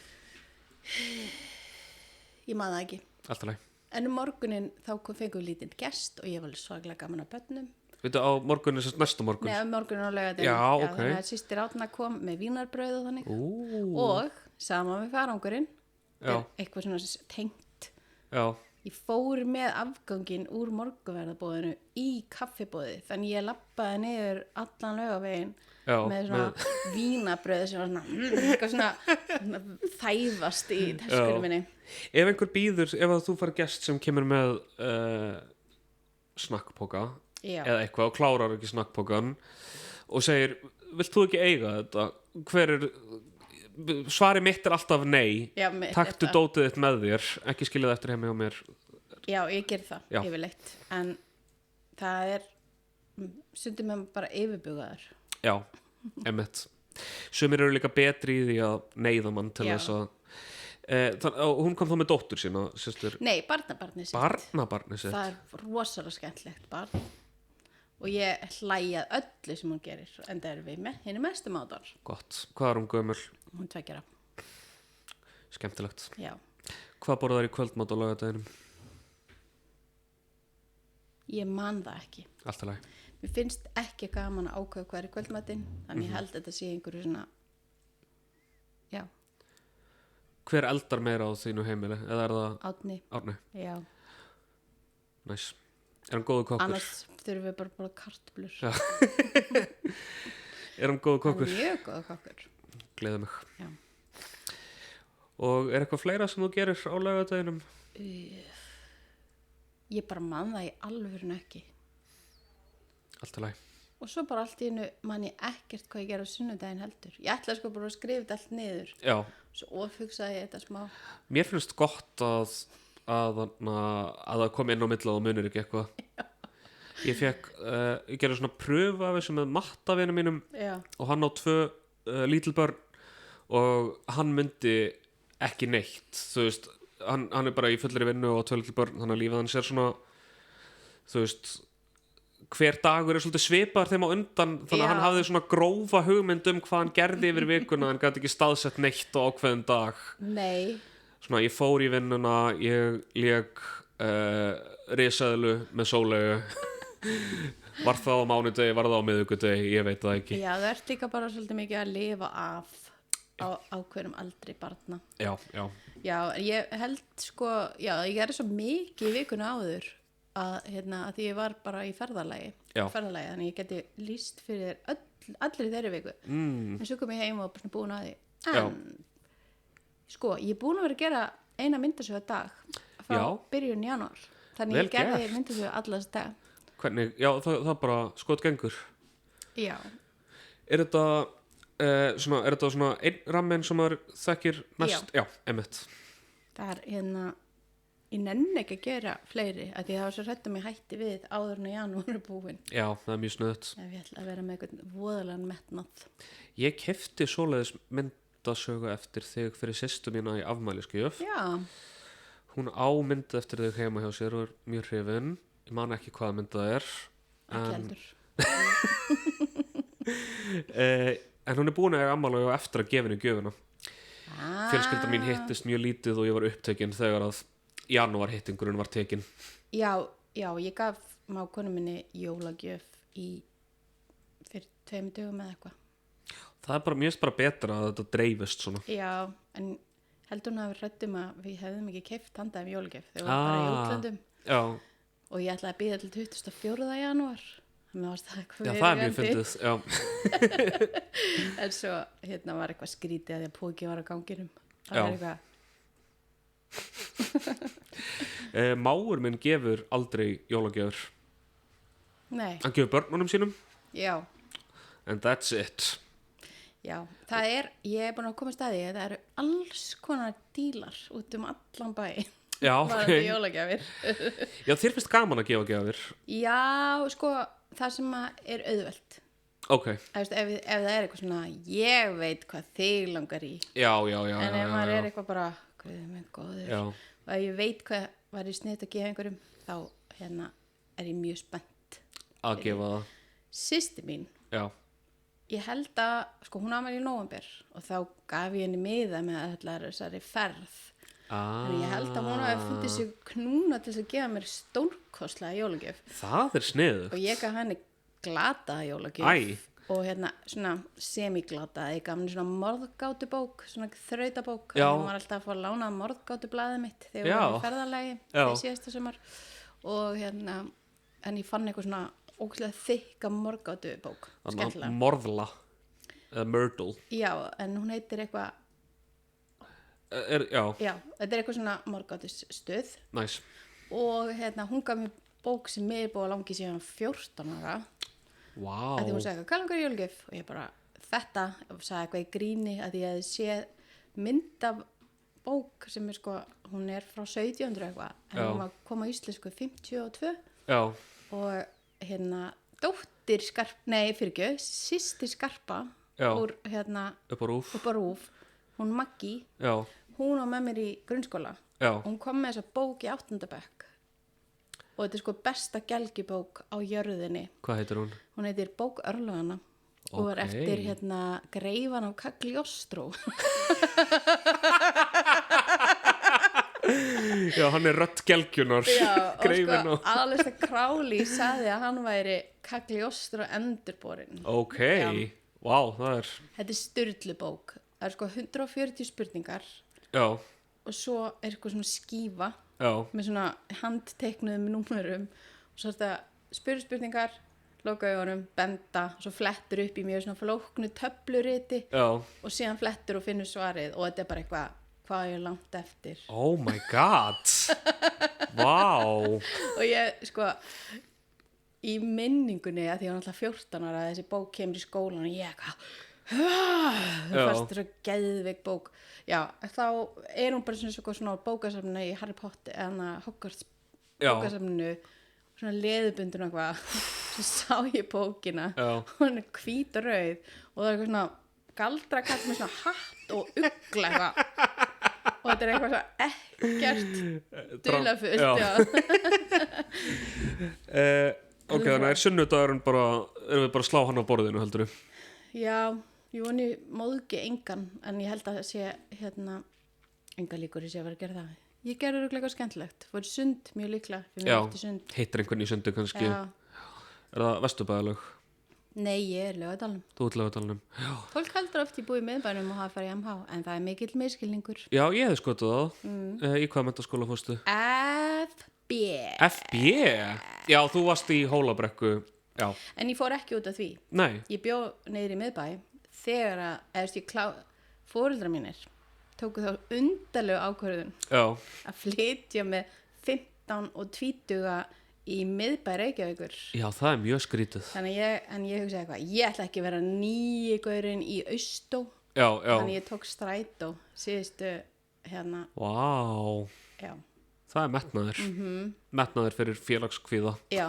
Ég man það ekki. Alltaf leið. En morgunin þá fengum við lítinn gest og ég var svaklega gaman að börnum. Veitu, á morgunin sem næsta morgun? Nei, morgunin á laugardaginn. Já, ok. Þannig að systir Árna kom með vínarbrauð og þannig. Og saman með farangurinn. Eitthvað svona tengt. Já. Ég fór með afganginn úr morgunverðabóðinu í kaffibóði, þannig ég labbaði niður allan Laugaveginn með svona vínabrauð sem var svona, eitthvað svona þæfast í töskunum minni. Ef einhver býður, ef að þú fær gest sem kemur með snakkpoka eða eitthvað og klárar ekki snakkpokan og segir, vilt þú ekki eiga þetta? Svari mitt er alltaf nei. Taktu dótið þitt með þér, ekki skilja það eftir heima hjá mér. Já, ég ger það yfirleitt, en það er stundum með bara yfirbugaður. Já, einmitt. Sumir eru líka betri í því að neyða mann til þess að hún kom þá með dóttur sína, systur. Nei, barnabarnið sitt. Barnabarnið sitt. Það er rosalega skemmtlegt barn og ég hlæjað öllu sem hún gerir, en það er við með henni mestu mátar. Gott. Hvað er hún gömul? Hún 2 ára. Skemmtilegt. Já. Hvað borðar í kvöldmat á laugardeginum? Ég man það ekki. Alltaf leið. Mér finnst ekki gaman að ákveða hvað er í kvöldmatinn, þannig ég held að þetta sé einhverju svona, já. Hver eldar meira á þínu heimili? Eða er það? Árni. Árni? Já. Næs. Er hann góður kokkur? Annars þurfum við bara kartöflur. Já. Er hann góður kokkur? Hann er mjög góður kokkur. Gleði mig. Já. Og er eitthvað fleira sem þú gerir á laugardeginum? Ég bara man það í alvörun ekki. Alltaf leið. Og svo bara allt í einu man ég ekkert hvað ég ger á sunnudaginn heldur. Ég ætlaði sko bara að skrifa þetta allt niður. Já. Svo ofhugsaði ég þetta smá. Mér finnst gott að það kom inn á milli og munir ekki eitthvað. Já. Ég gerði svona pröfu af þessu með mattavinu mínum. Já. Og hann á 2 lítil börn og hann myndi ekki neitt, þú veist. Hann er bara í fullri vinnu og 2 lítil börn, þannig að lífið hans er svona, þú veist, hver dagur er svolítið svipaður þeim á undan, þannig að hann hafði svona grófa hugmynd hvað hann gerði yfir vikuna, hann gæti ekki staðsett neitt á ákveðin dag. Nei. Svona, ég fór í vinnuna, ég lék risaðlu með Sóleyju, var það á mánudegi, var það á miðvikudegi, ég veit það ekki. Já, það ert líka bara svolítið mikið að lifa af á ákveðnum aldri barna. Já, já. Já, ég held sko, já, ég gerði svo mikið í vikuna áður að því ég var bara í ferðalagi, þannig ég geti lýst fyrir allir í þeirri viku. En svo kom ég heim og bara búin að því. En sko, ég er búin að vera að gera eina myndasögu á dag frá byrjun janúar. Þannig ég gerði myndasögu alla þess dag. Hvernig, já, það bara skot gengur. Já. Er þetta Svona, er þetta svona einn ramen sem maður þekkir mest? Já, einmitt. Það er ég nenni ekki að gera fleiri að því það var svo hrættum ég hætti við áður en janúar er búinn. Já, það er mjög snöðt. Ef ég ætla að vera með eitthvað voðalega metnað. Ég keypti svoleiðis myndasögu eftir þig fyrir systur mína í afmælisgjöf. Já. Hún á mynd eftir þig heima hjá sér og er mjög hrifin. Ég man ekki hvaða mynd það er. Ekki heldur. En hún er búin að eiga afmæli og eftir að gefa henni gjöfina. Fjölskylda mín hittist mjög lítið og ég var upptekinn þegar að janúar hittingurinn var tekinn. Já, ég gaf mákonu minni jólagjöf fyrir 2 dögum eða eitthvað. Það er bara, mér finnst bara betra að þetta dreifist svona. Já, en heldur hún að við hrættum að við hefðum ekki keypt handa jólagjöf þegar við varum bara í útlöndum. Já. Og ég ætlaði að bíða til 24. janúar. Já, það er mjög fyndið, já. En svo var eitthvað skrítið að því að póki var á ganginum. Það Já. er eitthvað. Mágur minn gefur aldrei jólagjafir. Nei, Hann gefur börnunum sínum, já, and that's it. já. Ég er búin að koma að staði, það eru alls konar dílar út allan bæ. Já, Varðandi jólagjafir. Já, þér finnst gaman að gefa gjafir. Já, sko, það sem er auðvelt. Ok. Ef það er eitthvað svona, ég veit hvað þig langar í. Já. En ef maður er eitthvað bara, guð minn góður, Já. og ef ég veit hvað var í sniðt að gefa einhverjum, þá er ég mjög spennt. Að gefa það. Systir mín, Já. ég held að, sko, hún afmæli í nóvember og þá gaf ég henni miða með þessari ferð. Þannig ég held að hún hafi fundið sig knúna til þess að gefa mér stórkostlega jólagjöf. Það er sniðugt. Og ég gaf henni glataða jólagjöf. Æ. Og svona semiglataða. Ég gaf henni svona morðgátubók, svona þrautabók. Já. Hún var alltaf að fá lánað morðgátublaðið mitt þegar við Já. varum í ferðalagi Já. í síðasta sumar. Og en ég fann eitthvað svona ógeðslega þykka morðgátubók. Skemmtilega. Morðla. Eða Myrtle. Já, en hún heitir eitthvað, Já. já, þetta er eitthvað svona morðgátustöð. Nice. Og hún gaf mér bók sem mér er búið að langi síðan 14 ára. Vá. Að því hún sagði hvað langar í jólagjöf og ég bara þetta og sagði eitthvað í gríni að ég hefði séð mynd af bók sem er sko, hún er frá 1700 eitthvað en Já. hún var að koma á íslensku 52 Já. og dóttir systir Skarpa Já. úr Upp á rúf. upp á Rúf, hún Maggi, Já. hún á með mér í grunnskóla Já. og hún kom með þessa bók í 8. bekk og þetta er sko besta gelgjubók á jörðinni. Hvað heitir hún? Hún heitir Bók örlagana og er eftir Greifan á Cagliostro. Já, hann er rödd gelgjunar. Já, og Greifinn sko á. Alistair Crowley sagði að hann væri Cagliostro endurborinn. Ok, Já. Vá, það er. Þetta er sturlubók. Það er sko 140 spurningar Já. og svo er eitthvað svona skífa Já. með svona handteiknuðum númerum og svo er þetta spurningar, loka augunum, benda og svo flettur upp í mjög svona flóknu töfluriti Já. og síðan flettur og finnur svarið og þetta er bara eitthvað hvað ég er langt eftir. Oh my god. Vá. Og ég sko í minningunni að því hann alltaf 14 ára að þessi bók kemur í skólan og ég eitthvað það fannst þess að geðveik bók. Já, þá er hún bara svona bókasafninu í Harry Potter eða Hogwarts bókasafninu svona leðubundin og eitthvað svo sá ég bókina og hún er hvít og rauð og það er eitthvað svona galdrakall með svona hatt og ugla eitthvað og þetta er eitthvað svona ekkert dularfullt. Ok, þannig er sunnudagurinn bara erum við bara að slá hann á borðinu heldur við? Já, ég voni móðgi engan en ég held að það sé enga líkur í sé að vera að gera það. Ég gerði eitthvað skemmtilegt, fór í sund mjög líklega fyrir mér eftir sund. Hittir einhvern í sundu kannski. Já. Er það Vesturbæðalög? Nei, ég er Laugardalnum. Þú ert Laugardalnum. Já. Fólk heldur oft ég búi í miðbænum og hafa farið í MH en það er mikill miskilningur. Já, ég hef skotið það. Í hvaða menntaskóla fórstu? FB. FB? Já, þú varst í Hólabrekku. Já. En ég fór ekki út af því. Nei. Ég bjó niður í miðbæ þegar foreldrar mínir tóku þá undarlegu ákvörðun að flytja með 15 og 20 í miðbæ Reykjavíkur. Já, það mjög skrítið. Þannig ég hugsaði eitthvað, ég ætla ekki að vera nýi gaurinn í Austó. Já. Þannig ég tók strætó síðustu hérna. Vá. Já. Það metnaður. Metnaður fyrir félagskvíða. Já.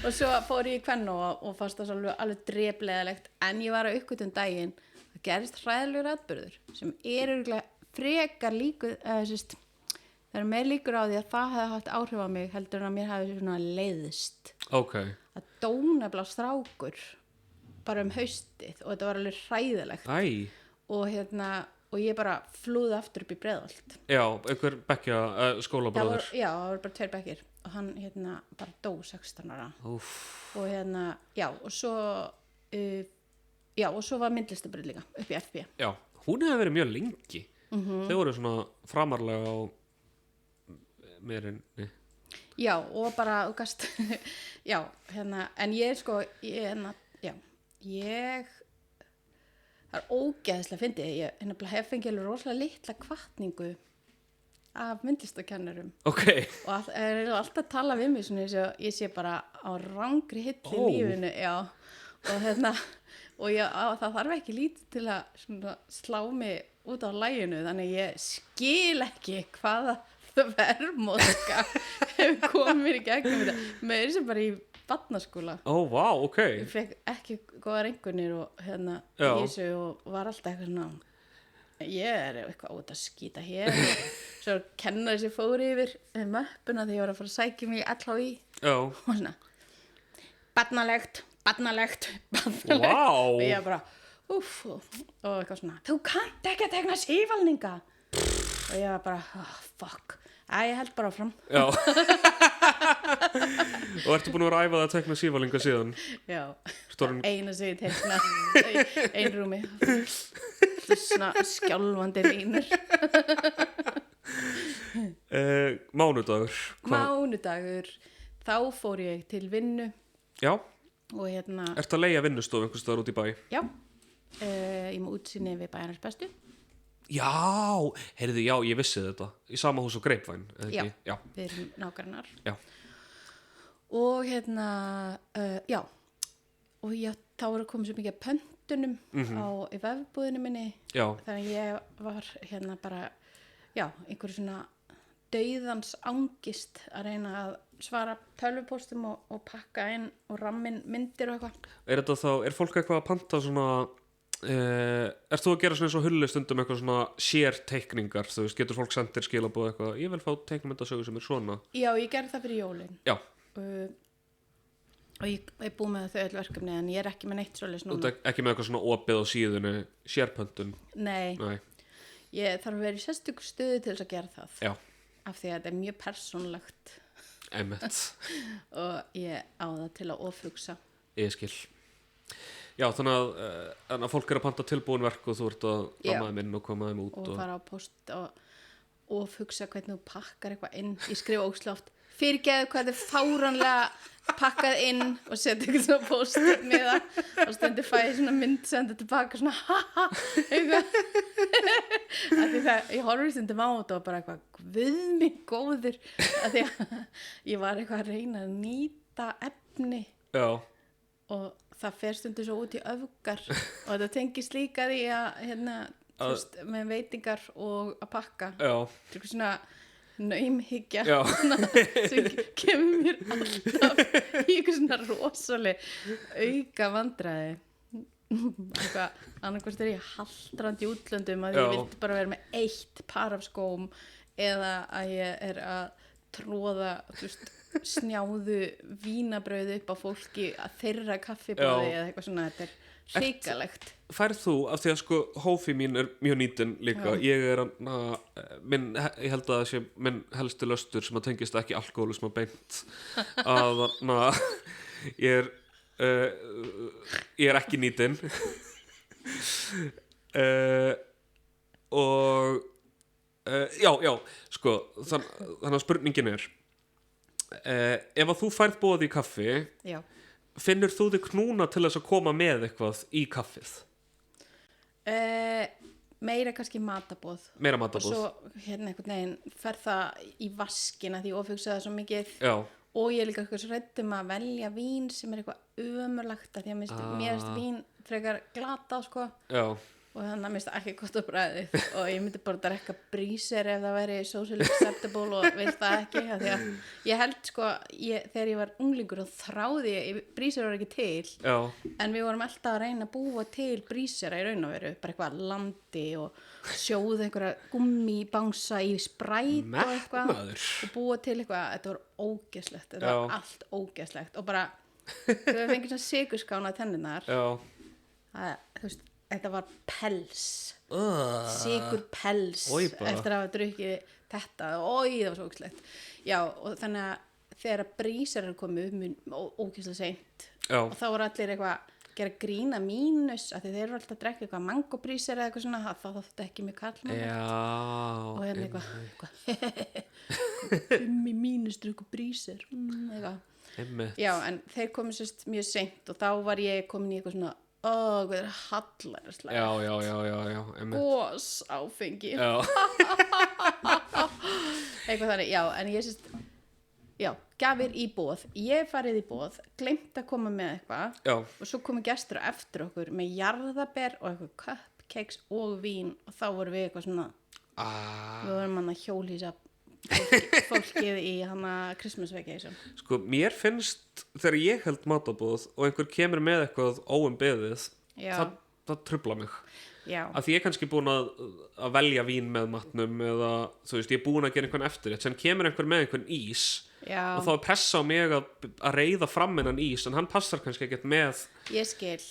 Og svo fór ég í Kvennó og fannst það alveg drepleðalegt, en ég var að uppgötva daginn, það gerist hræðilegur atburður sem örugglega frekar líkur, það meir líkur á því að það hefði haft áhrif á mig heldur en að mér hefði svona leiðst. Okay. Að dónafla strákur bara haustið og þetta var alveg hræðilegt. Og ég bara flúði aftur upp í Breiðholt. Já, einhver bekkja skólabróður. Já, það var bara 2 bekkir og hann bara dó 16 ára. Úff. Og og svo og svo var myndlistabraut líka upp í FB. Já, hún hefði verið mjög lengi. Þau voru svona framarlega á meirinni. Já, og bara já, en ég það er ógeðslega fyndið, ég hef fengið rosalega litla hvatningu af myndlistakennurum. Okay. Og alltaf að tala við mig svona eins og ég sé bara á rangri hilli í lífinu, já. Og það þarf ekki lítið til að slá mig út á laginu, þannig ég skil ekki hvaða verðmóðska hefur komið í gegnum þetta. Með þessi bara í barnaskóla. Vá, ok. Ég fekk ekki góðar einkunnir og í þessu og var alltaf eitthvað svona, ég er eitthvað út að skýta hér. Svo kennari sem fór yfir möppuna þegar ég var að fara að sækja mig í LHÍ. Og svona, barnalegt. Wow. Og ég bara, og eitthvað svona, þú kannt ekki að tegna sívalninga. Og ég var bara, fuck. Ég held bara áfram. Já. Og ertu búin að vera að æfa það að tekna sívalinga síðan? Já. Eina sem ég tekna í einrúmi. Svona skjálfandi línur. Mánudagur. Mánudagur. Þá fór ég til vinnu. Já. Og Ertu að leigja vinnustofu einhvers staðar út í bæ? Já. Ég má útsýni við Bæjarins bestu. Já, heyrðu, já, ég vissi þetta. Í sama hús og Greipvæn, eða ekki? Já, við erum nágrannar. Já. Og já. Og þá var að koma svo mikið pöntunum í vefbúðinu minni. Já. Þannig ég var bara, einhverju svona dauðans angist að reyna að svara tölvupóstum og pakka inn og rammin myndir og eitthvað. Er fólk eitthvað að panta svona... ert þú að gera svona eins og hullu stundum eitthvað svona sérteikningar, þú veist, getur fólk sendir skilaboð eitthvað, ég vil fá teiknumyndasögu sem er svona? Já, ég gerði það fyrir jólin. Já. Og ég búið með þau öll verkefni en ég er ekki með neitt svoleiðis núna. Þú ert ekki með eitthvað svona opið á síðunni, sérpöntun? Nei. Ég þarf að vera í sérstöku stöðu til þess að gera það. Já. Af því að þetta er mjög persónlegt. Einmitt. Og ég á það til að ofhugsa. Ég skil. Já, þannig að fólk er að panta tilbúin verk og þú ert að koma þeim inn og koma þeim út. Og fara á post og hugsa hvernig þú pakkar eitthvað inn. Ég skrifa óslátt, fyrirgeðu hvað þið fáránlega pakkað inn og setja eitthvað svona post með það og stundir fæ ég svona mynd senda tilbaka svona haha eitthvað. Því það, ég horfði stundum á þetta og bara eitthvað, guð mig góður. Því að ég var eitthvað að reyna að nýta efni. Já. Og það fer stundur svo út í öfgar og þetta tengist líka því að með veitingar og að pakka. Já. Það er svona naumhyggja sem kemur mér alltaf í eitthvað svona rosaleg auka vandræði. Annarkvæmst er ég haltrandi í útlöndum að ég vildi bara vera með 1 par af skóm eða að ég er að tróða, snjáðu vínabrauð upp á fólki að þeirra kaffibóði eða eitthvað svona, þetta er hrikalegt. Færð þú, af því að hófi mín er mjög nýtin líka, ég er ég held að það sé minn helsti löstur sem að tengist ekki alkohólisma beint að ég er ekki nýtin og þannig að spurningin er ef að þú færð boð í kaffi finnur þú þig knúna til þess að koma með eitthvað í kaffið? meira kannski matarboð og svo hérna einhvern veginn fer það í vaskina því ofugsa það svo mikið og ég er líka eitthvað svo hrædd að velja vín sem er eitthvað ömurlegt því að mér finnst vín frekar glata sko og þannig að mér finnst það ekki gott á bragðið og ég myndi bara drekka bríser ef það væri socially acceptable og vil það ekki því að ég held sko þegar ég var unglingur og þráði bríser var ekki til en við vorum alltaf að reyna að búa til brísera í raun og veru bara eitthvað landi og sjóða einhverja gummibangsa í spræt og eitthvað og búa til eitthvað, þetta var ógeðslegt þetta var allt ógeðslegt og bara þegar við fengið svona sigurskána tenninar þú veist þetta var pels sigur pels eftir að hafa drukkið þetta það var svo ógeðslegt já og þannig að þegar brísar komið ógeðslega seint og þá voru allir eitthvað gera grína mínus af því þeir eru alltaf að drekka eitthvað mangobrísar eða eitthvað svona þá þóttu ekki mjög kallmannlegt og hérna eitthvað mínus drukku brísar eitthvað já en þeir komið sérst mjög seint og þá var ég komin í eitthvað svona hvað er hallarslega já gos áfengi eitthvað þannig, já en ég sést gjafir í boð ég farið í boð, gleymt að koma með eitthvað og svo komu gestur eftir okkur með jarðaber og eitthvað cupcakes og vín og þá voru við eitthvað svona við vorum hann að hjólhýsa fólkið í hana Christmas vacation sko mér finnst þegar ég held matabóð og einhver kemur með eitthvað óumbeðið það trufla mig af því ég er kannski búin að velja vín með matnum eða þú veist ég er búin að gera einhvern eftir sem kemur einhver með einhvern ís og þá er pressa á mig að reiða fram innan ís en hann passar kannski ekkert með ég skil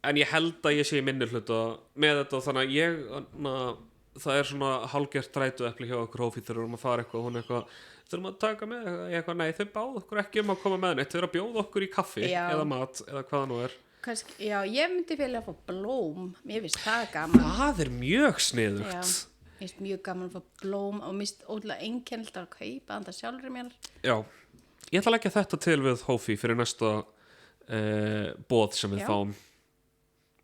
en ég held að ég sé í minni hluta með þetta þannig að ég það er svona hálfgert rætuepli hjá okkur Hófí þegar við erum að fara eitthvað og hún eitthvað þurfum að taka með eitthvað nei þau báðu okkur ekki að koma með neitt þau eru að bjóða okkur í kaffi eða mat eða hvað það nú er kannski, já ég myndi vilja að fá blóm ég finnst það gaman það er mjög sniðugt ég finnst mjög gaman að fá blóm og mér finnst ótrúlega einkennilega að kaupa það sjálfur mér já ég ætla að leggja þetta til við Hófí fyrir næsta boð sem við fáum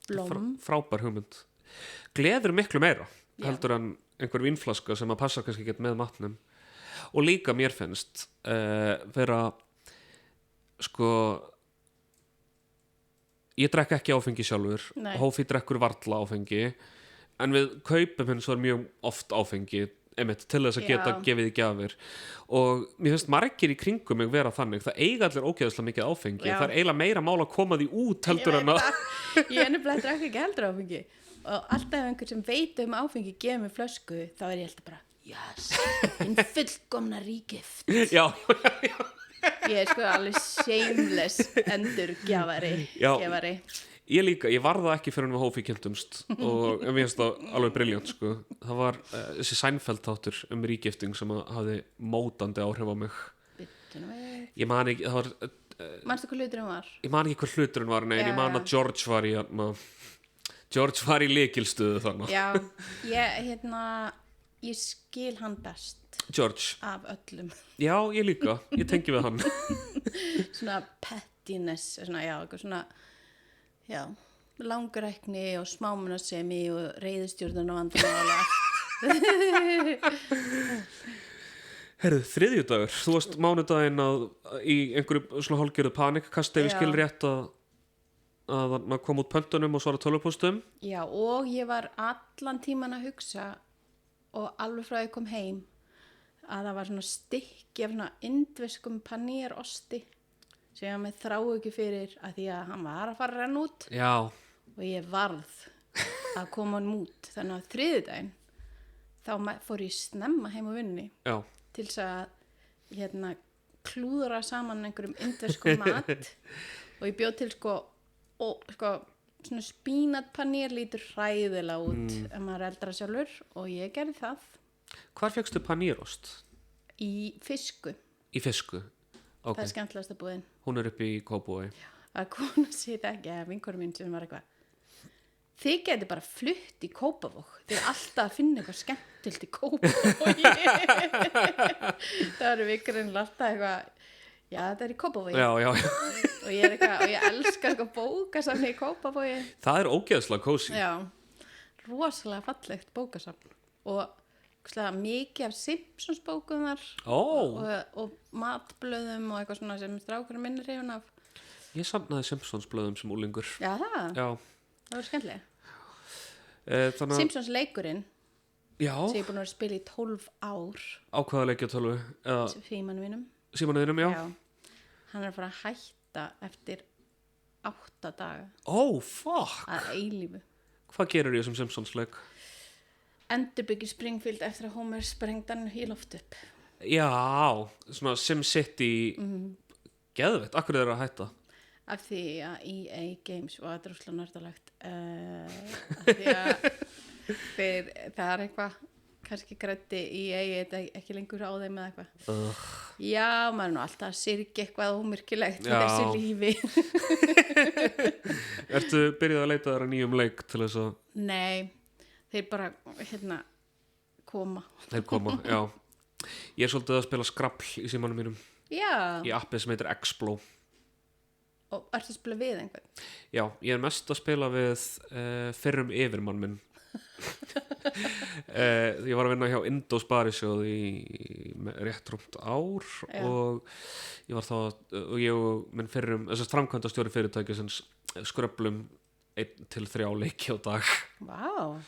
blóm frábær hugmynd gleður miklu meira heldur en einhver vínflaska sem að passa kannski ekki með matnum og líka mér finnst vera sko ég drekk ekki áfengi sjálfur Hófí drekkur varla áfengi en við kaupum hins var mjög oft áfengi einmitt til þess að geta gefið í gjafir og mér finnst margir í kringum mig vera þannig það eiga allir ógeðslega mikið áfengi það er eiginlega meira mál að koma því út heldur en að ég er nefnilega drekk ekki heldur áfengi og alltaf ef einhver sem veit áfengi gefur mig flösku þá er ég alltaf bara yes, einn fullkomna rígift já ég er sko alveg shameless endurgjafari ég líka, ég var það ekki fyrir við Hófí kynntumst og mér finnst það alveg brilljant sko. Það var þessi Seinfeld þáttur rígifting sem hafði mótandi áhrif á mig ég man ekki það var, manstu hvað hluturinn var? Ég man ekki hvað hluturinn var en ég man að George var í lykilstöðu þannig ég skil hann best George af öllum já, ég líka, ég tengi við hann svona pettiness svona langurækni og smámunasemi og reiðistjórnun og vandamál Herðu, þriðjudagur, þú varst mánudaginn í einhverju svona hálfgerðu panikkasti ef ég skil rétt að maður kom út pöntunum og svara tölvupóstum já, og ég var allan tíman að hugsa og alveg frá að ég kom heim að það var svona stykki af svona indverskum panérosti sem ég með þrá ekki fyrir að því að hann var að fara að renna út já. Og ég varð að koma hann út þannig að þriðjudaginn þá fór ég snemma heim á vinnunni til þess að klúðra saman einhverjum indverskum mat og ég bjóð til sko svona spínatpanér lítur hræðilega út ef maður eldra sjálfur og ég gerði það Hvar fékkstu panérost? Í Fisku Okay. Það er skemmtilegasta búðin Hún er uppi í Kópavogi að kona sér ekki að vinkonum mín sem var eitthvað þið geti bara flutt í Kópavog þið er alltaf að finna eitthvað skemmtilt í Kópavogi það eru vikurinn alltaf eitthvað já þetta er í Kópavogi já. og ég er eitthvað og ég elska eitthvað bókasafni í Kópavogi það er ógeðslega kósí já rosalega fallegt bókasafn og mikið af Simpsons bókum þar og matblöðum og eitthvað svona sem strákurinn minn hrifinn af. Ég safnaði Simpsons blöðum sem úlingur. Já, það? Já. Það var skemmtilega. Simpsons leikurinn já. sem ég er búin að spila í 12 ár. Á hvaða leikjatölvu? Símanum mínum, já. Hann er að fara að hætta eftir 8 daga. Fuck. Að eilífu. Hvað gerir ég sem Simpsons leik? Endurbyggir Springfield eftir að Homer sprengdan í loft upp. Já, svona SimCity geðveitt, akkur er það að hætta? Af því að EA Games og þetta er úrslega nördalegt af því að það er eitthvað kannski græddi EA ekki lengur á þeim eða eitthvað já, maður er nú alltaf að syrgja eitthvað ómyrkilegt í þessu lífi. Ertu byrjuð að leita þér að nýjum leik til þess að Nei, þeir bara koma. Þeir koma, já. Ég er svolítið að spila Scrabble í símanum mínum. Já. Í appi sem heitir Explo. Og ertu að spila við einhvern? Já, ég er mest að spila við fyrrum yfirmann minn. Ég var að vinna hjá Indó Sparisjóð í rétt rúmt ár og ég var þá og ég og minn fyrrum framkvæmdastjóri fyrirtækisins skröflum 1 til 3 leiki á dag. Vá.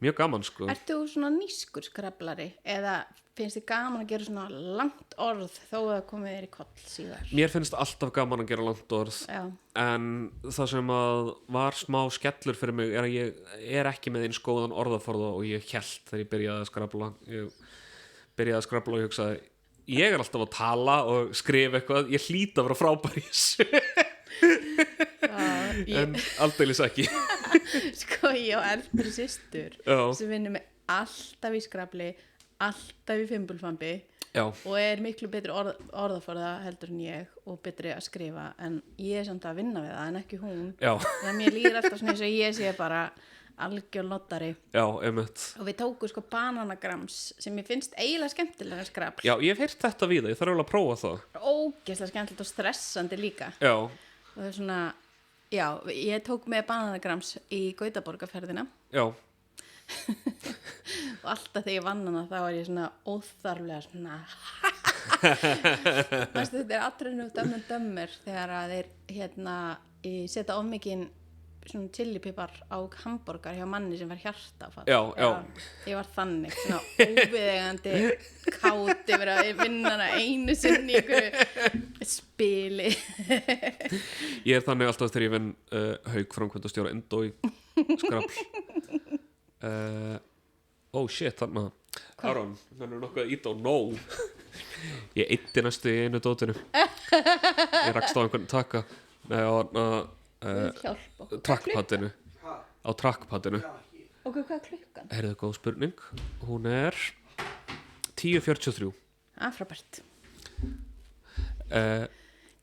Mjög gaman sko. Ertu svona nískur skraflari eða finnst þið gaman að gera svona langt orð þó að það komið þér í koll síðar? Mér finnst alltaf gaman að gera langt orð. Já. En það sem að var smá skellur fyrir mig er að ég er ekki með eins góðan orðaforða og ég hélt þegar ég byrjaði að skrafla. Ég byrjaði að skrafla og ég hugsaði ég er alltaf að tala og skrifa eitthvað, ég hlýt að vera frábær í þessu. En aldeilis ekki. Sko ég á eldri systur sem vinnur með alltaf í skrafli, alltaf í fimbulfambi og er miklu betri orðaforða heldur en ég og betri að skrifa en ég er samt að vinna við það en ekki hún. Þannig að mér líður alltaf svona eins og ég sé bara algjör lottari. Já, einmitt. Og við tókum sko bananagrams sem ég finnst eiginlega skemmtilega skrafl. Já, ég hef heyrt þetta við það, ég þarf alveg að prófa það. Ógeðslega skemmtilegt og stressandi líka. Já. Og það er svona, já, ég tók með bananagrams í Gautaborgarferðina. Já. Og alltaf þegar ég vann hana þá var ég svona óþarflega svona þetta er atrinu dömmur þegar að þeir setja of mikinn svona chilipipar á hamborgar hjá manni sem var hjartafall. Já. Ég var þannig svona óviðeigandi kátt yfir að vinna hana einu sinni í einhverju spili. Ég er þannig alltaf þegar ég vinn Hauk framkvæmdastjóra Indó í Scrabble. Shit, þannig að Aron, þannig nokkuð að íta á no. Ég eitti næstu í einu dótinu. Ég rakst á einhvern taka trackpadinu. Á trackpadinu. Og hvað er klukkan? Heyrðu, góð spurning. Hún er 10:43. Frábært.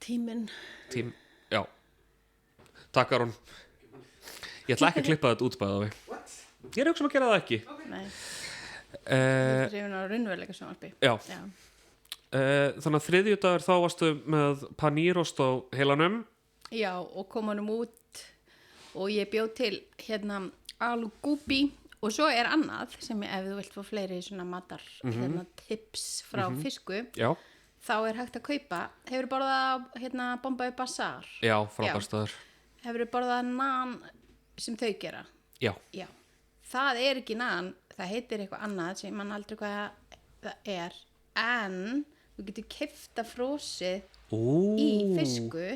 Tíminn. Já. Takk Aron. Ég ætla ekki að klippa þetta út bæða við. Ég er hugsa að gera það ekki. Nei. Þetta er hrifin á raunveruleika sjónvarpi. Já. Þannig að þriðjudagur þá varstu með panírost á heilanum. Já, og kom honum út og ég bjóð til aloo gobi og svo er annað sem ef þú vilt fá fleiri svona matar tips frá fisku þá er hægt að kaupa. Hefurðu borðað Bombay Bazaar? Já, frábærstaður. Hefurðu borðað naan sem þau gera? Já. Það er ekki naan, það heitir eitthvað annað sem mann aldrei hvað það er en þú getur keypt frosið í fisku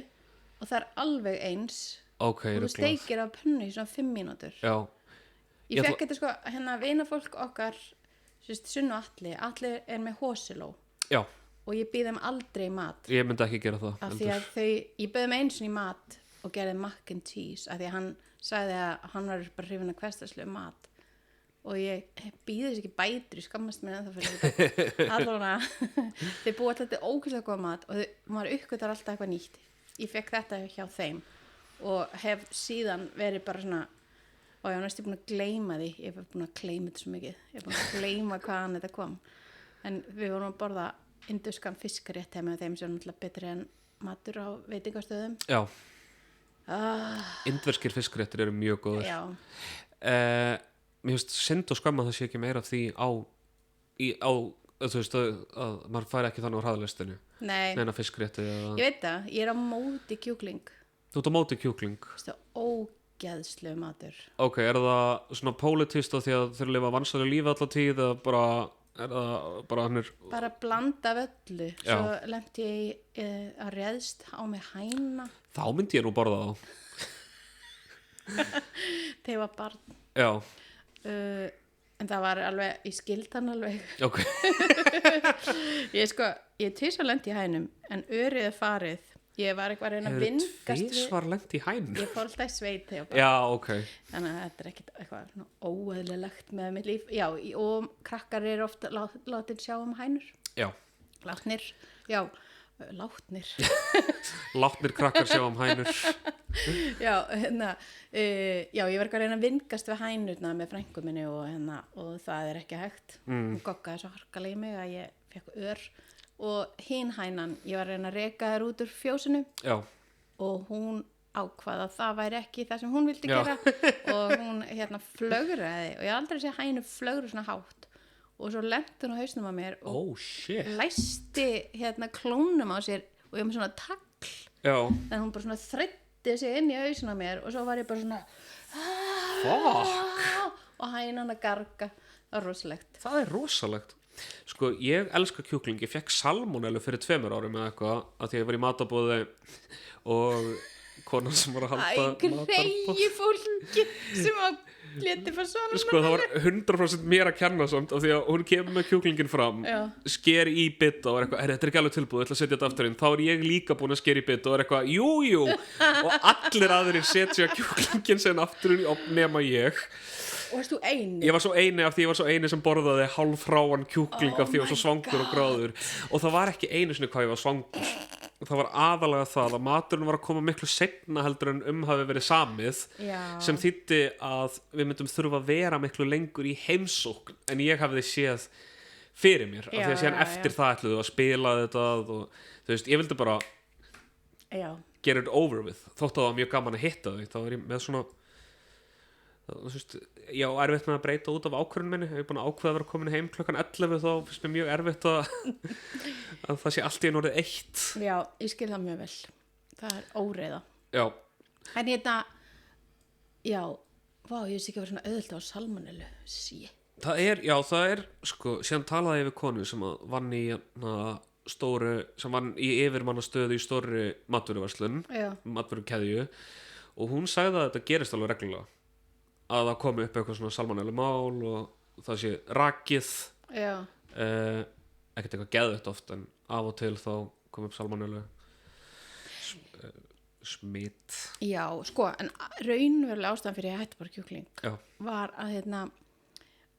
og það er alveg eins og þú steikir á pönnu í svona 5 mínútur. Já. Ég fekk þetta sko, vinafólk okkar Sunnu Atli er með Hosiló. Já. Og ég býð þeim aldrei í mat. Ég myndi ekki gera það. Af því að ég býð þeim einu sinni í mat og gerði mac and cheese af því að hann sagði að hann var bara hrifinn af hversdagslegum mat og ég býði þess ekki bætur, ég skammast mér ennþá fyrir þetta. Allavega, þeir búa alltaf ógeðslega góða mat og maður uppgötar alltaf eitthvað nýtt. Ég fekk þetta hjá þeim og hef síðan verið bara svona og ég var næstu búin að gleyma því, ég var búin að gleyma þetta svo mikið, ég var búin að gleyma hvaðan þetta kom. En við vorum að borða induskan fiskarétt með þeim sem er náttúrulega betri en matur á veitingastöðum. Já. Indverskir fiskaréttir eru mjög góður. Já. mér finnst synd og skömm að það sé ekki meira af því þú veist að maður fær ekki þannig á hraðlistinu neina fiskrétti ég veit það, ég er á móti kjúkling. Þú ert á móti kjúkling? Það er ógeðslegur matur. Ok, er það svona pólitískt af því að þeir lifa vansælu lífi alla tíð eða bara er það bara hann bara blanda af öllu. Svo lenti ég að réðst á mig hæna. Þá myndi ég nú borða þá. Þegar ég var barn. Já. En það var alveg, ég skildi hann alveg. Ok. Ég tvisvar lenti í hænum en örið er farið. Ég var eitthvað að reyna að vingast við. Tvisvar lenti í hænum? Ég fór alltaf í sveit þegar ég var barn. Já, ok. Þannig að þetta er ekkit eitthvað óeðlilegt með mitt líf. Já, og krakkar eru ofta látið sjá hænur. Já. Látnir. Látnir krakkar sjá hænur. Já, ég var eitthvað að reyna að vingast við hænurna með frænku minni og það er ekki hægt. Hún goggaði svo harkalega í mig að ég fekk ör. Og hinn hænan, ég var að reyna að reka þær út úr fjósinu. Já. Og hún ákvað að það væri ekki það sem hún vildi gera og hún flögraði og ég hef aldrei séð hænu flögra svona hátt og svo lenti hún á hausnum á mér og læsti klónum á sér og ég með svona tagl. Já. Þannig hún bara svona þræddi sig inn í hausnum á mér og svo var ég bara svona og hænan að garga. Það var rosalegt. Það er rosalegt. Sko, ég elska kjúkling, ég fekk salmonellu fyrir 2 árum eða eitthvað að því að ég var í matabóði og konan sem var að halda greyji fólki sem að leti fyrir salmonellu. Sko, það var 100% mér að kenna samt af því að hún kemur með kjúklingin fram, sker í bita og er eitthvað, þetta er ekki alveg tilbúið, ég ætla að setja þetta aftur inn. Þá er ég líka búin að sker í bita og er eitthvað, jú og allir aðrir setja kjúklingin sen aftur inn í nema ég. Og varst þú eini? Ég var svo eini af því ég var svo eini sem borðaði hálfráan kjúkling af því ég var svo svangur og gráður og það var ekki einu sinni hvað ég var svangur það var aðalega það að maturinn var að koma miklu seinna heldur en hafi verið samið sem þýddi að við myndum þurfa að vera miklu lengur í heimsókn en ég hafiði séð fyrir mér af því að síðan eftir það ætluðu að spila þetta og þú veist, ég vildi bara get it over with þótt að það var mjög gaman að hitta þau þá var ég með svona já, erfitt með að breyta út af ákvörðun minni ef ég er búin að ákveða að vera komin heim klukkan 11 þá finnst mér mjög erfitt að það sé allt í einu orðið 1. Já, ég skil það mjög vel það er óreiða. Já. En ég veist ekki að vera svona auðvitað á salmonellu það er sko, síðan talaði ég við konu sem vann í sem vann í yfirmannastöðu í stórri matvöruverslun matvörukeðju og hún sagði að þetta gerist alveg reglulega að það komi upp eitthvað svona salmonellu mál og það sé rakið ekkert eitthvað geðvægt oft en af og til þá kom upp salmonellu smitt. Já, sko, en raunverulega ástæðan fyrir að hætta bara kjúkling var að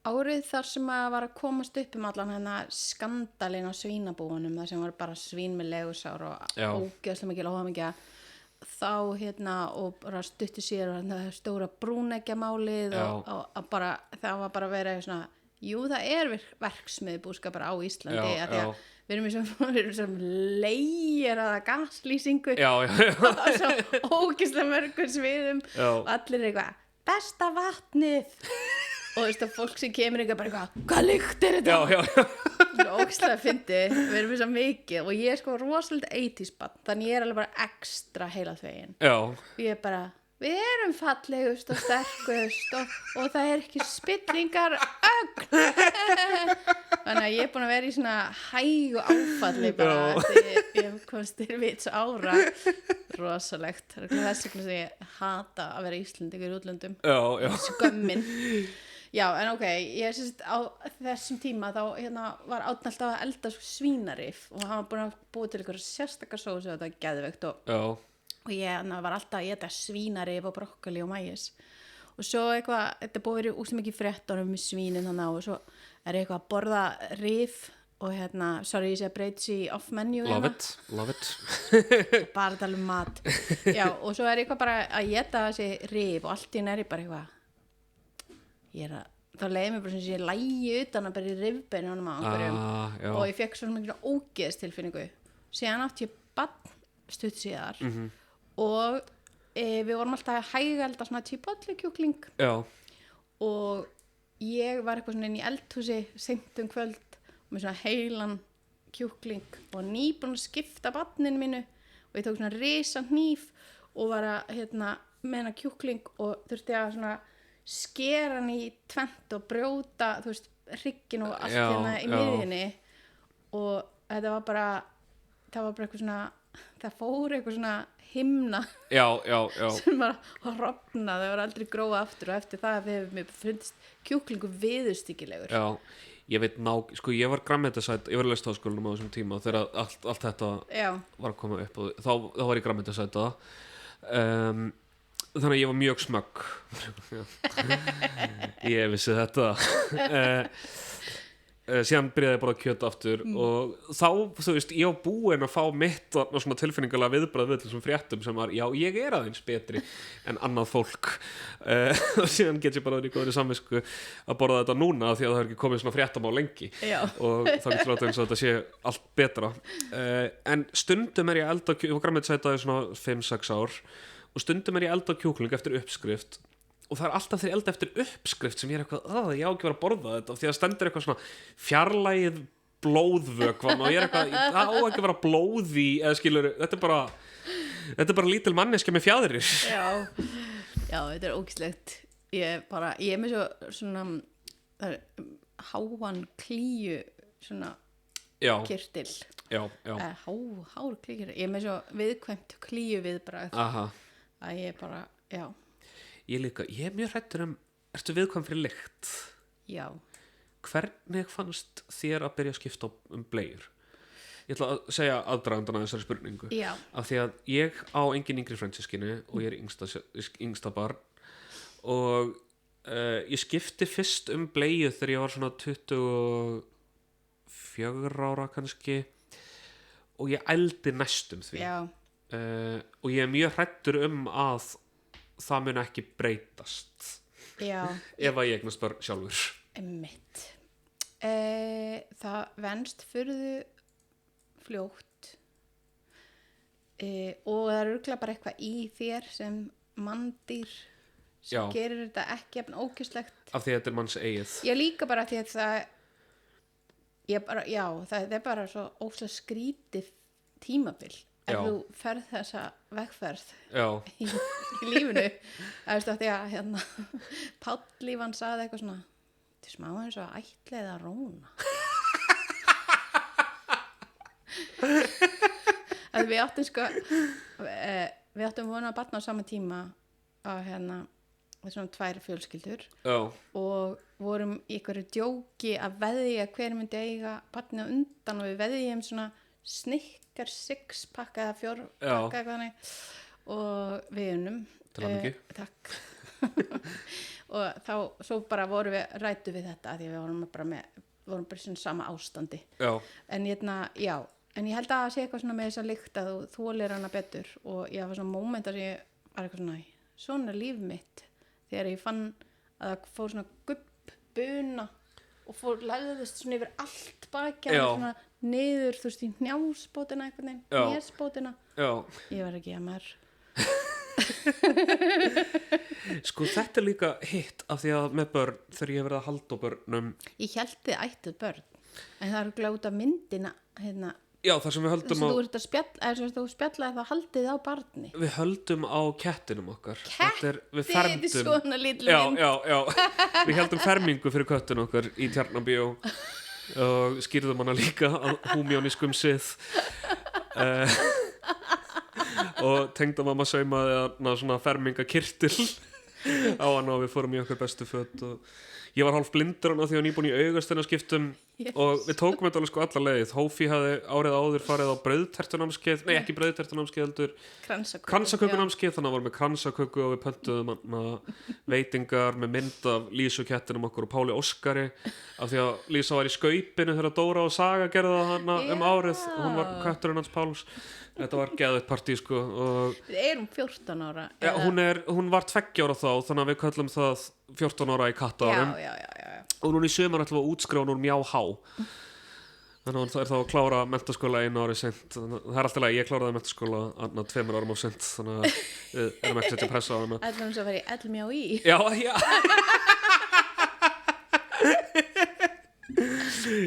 árið þar sem að var að komast upp allan skandalinn á svínabúunum þar sem var bara svín með legusár og ógeðslega mikil óhamingja þá og bara stuttu síðar og stóra brúneggjamálið og bara, það var bara að vera svona, það er verksmiðjubúskapur á Íslandi að því að við erum sem leigeraða gaslýsingu og svo ógeðslega mörgum sviðum og allir eitthvað, besta vatnið og þú veist að fólk sem kemur eitthvað bara eitthvað, hvað lykt er þetta? Ógeðslega fyndið, við erum svo mikið og ég er sko rosalega 80s barn þannig ég er alveg bara ekstra heila þvegin og ég er bara, við erum fallegust og sterkust og það er ekki spillingar ögn þannig að ég er búin að vera í svona hægu áfalli bara því ég komst til vits ára rosalegt, það er þess vegna sem ég hata að vera Íslendingur í útlöndum skömmin. Já, en ok, ég sést á þessum tíma þá var Árni alltaf að elda svínarif og hann var búin að búa til einhverja sérstakar sósu og þetta var geðveikt og ég var alltaf að éta svínarif og brokkoli og mæs og svo eitthvað, þetta búið verið úst mikið fréttunum með svínin þannig og svo er eitthvað að borða rif og sorry ég sé að breyta sér off menu love it bara tala um mat já, og svo er eitthvað bara að éta þessi rif og allt í næri bara eitthvað þá leiði mér bara sem ég lægi utan að bara í rifbeinu honum á einhverjum og ég fekk svona mikið ógeðstilfinningu síðan átti ég barn stutt síðar og við vorum alltaf að hægælda svona chipotle kjúkling og ég var eitthvað svona inn í eldhúsi seint kvöld með svona heilan kjúkling og nýbúin að skipta barninu mínu og ég tók svona risa hníf og var að með hana kjúkling og þurfti að svona skera hann í tvennt og brjóta þú veist, hrygginn og allt í miðjunni og það var bara eitthvað svona það fór eitthvað svona himna sem bara rofna, það var aldrei grófa aftur og eftir það hefur mér fundist kjúklingu viðurstyggilegur. Ég veit sko ég var grænmetisæta, ég var í Listaháskólanum á þessum tíma þegar allt þetta var að koma upp og þá var ég grænmetisæta þannig að ég var mjög smögg ég vissi þetta síðan byrjaði ég bara að kjöta aftur og þá, þú veist, ég var búinn að fá mitt og svona tilfinningalega viðbragð við þessum fréttum sem var, já, ég er aðeins betri en annað fólk og síðan get ég bara í góðri samvisku að borða þetta núna því að það er ekki komið svona fréttamál lengi og þá getur láta eins og þetta sé allt betra en stundum er ég að elda, ég var grænmetisæta í svona 5-6 ár og stundum er ég að elda kjúkling eftir uppskrift og það er alltaf þegar ég elda eftir uppskrift sem ég er eitthvað, ég á ekki verið að borða þetta því að stendur eitthvað svona fjarlægið blóðvökvann og ég er eitthvað, það á ekki vera blóð í eða skilur, þetta er bara lítil manneskja með fjaðrir. Já, þetta er ógeðslegt. Ég er með svona háan klíu svona kirtil. Hár klíu, ég er með svo viðkvæmt klíu viðbragð að ég bara, Ég líka, ég er mjög hræddur ertu viðkvæm fyrir lykt? Já. Hvernig fannst þér að byrja að skipta bleiur? Ég ætla að segja aðdragandana þessari spurningu. Já. Af því að ég á engin yngri frændsystkini og ég er yngsta barn og ég skipti fyrst bleiu þegar ég var svona 24 ára kannski og ég ældi næstum því. Já. Og ég er mjög hræddur að það mun ekki breytast ef að ég eignast bara sjálfur einmitt það venst furðu fljótt og það er örugglega bara eitthvað í þér sem manndýr sem gerir þetta ekki jafn ógeðslegt af því að þetta er manns eigið ég líka bara því að það er bara svo ógeðslega skrítið tímabil ef þú ferð þessa vegferð í lífinu það er því að Páll Lífan sagði eitthvað svona þetta er smá eins og ættleið að róna að við áttum sko við áttum vona að barna á sama tíma á svona 2 fjölskyldur og vorum í einhverju djóki að veðja hver myndi eiga barnið undan og við veðjum svona Snickers 6-pakka eða 4-pakka eitthvað og við unnum takk og þá svo bara ræddu við þetta því við vorum bara í svona sama ástandi en ég held að það sé eitthvað svona með þessa lykt að þú þolir hana betur og ég var svona moment að ég var eitthvað svona líf mitt þegar ég fann að það fór svona gubbuna og lagðist svona yfir allt baki svona niður, þú veist, í hnjásbótina einhvern veginn, nésbótina ég var ekki að mér Sko þetta er líka hitt af því að með börn þegar ég hef verið að halda á börnum ég held þið ættið börn en það er gláta myndina þar sem við höldum á þú spjallaði þá haldið á barni við höldum á kettinum okkar þetta er svona lítil mynd við heldum fermingu fyrir köttun okkar í Tjarnabíó og skýrðum hana líka að húmjóniskum sið og tengdamamma saumaði svona fermingakirtil á hana og við fórum í okkar bestu föt og ég var hálf blindur hana því að nýbúin í augasteinaskiptum og við tókum þetta alveg sko alla leið Hófí hafði árið áður farið á brauðtertunámskeið ekki brauðtertunámskeið heldur kransakökunámskeið þannig að vorum með kransaköku og við pöntuðum veitingar með mynd af Lísu kettinum okkur og Páli Óskari af því að Lísa var í skaupinu þegar Dóra og Saga gerði hana árið og hún var kötturinn hans Páls þetta var geðveitt partí sko og við erum 14 ára hún var 2 ára þá þannig að við köllum það 14 ára í kattaárum og núna í sumar ætlum við að útskrifa hún úr mjá-há þannig að það er þá að klára menntaskóla 1 ári sent það er alltaf leið, ég kláraði menntaskóla 2 árum á sent þannig að við erum ekki að setja pressa á hana ætlum svo að vera í L-mjá-í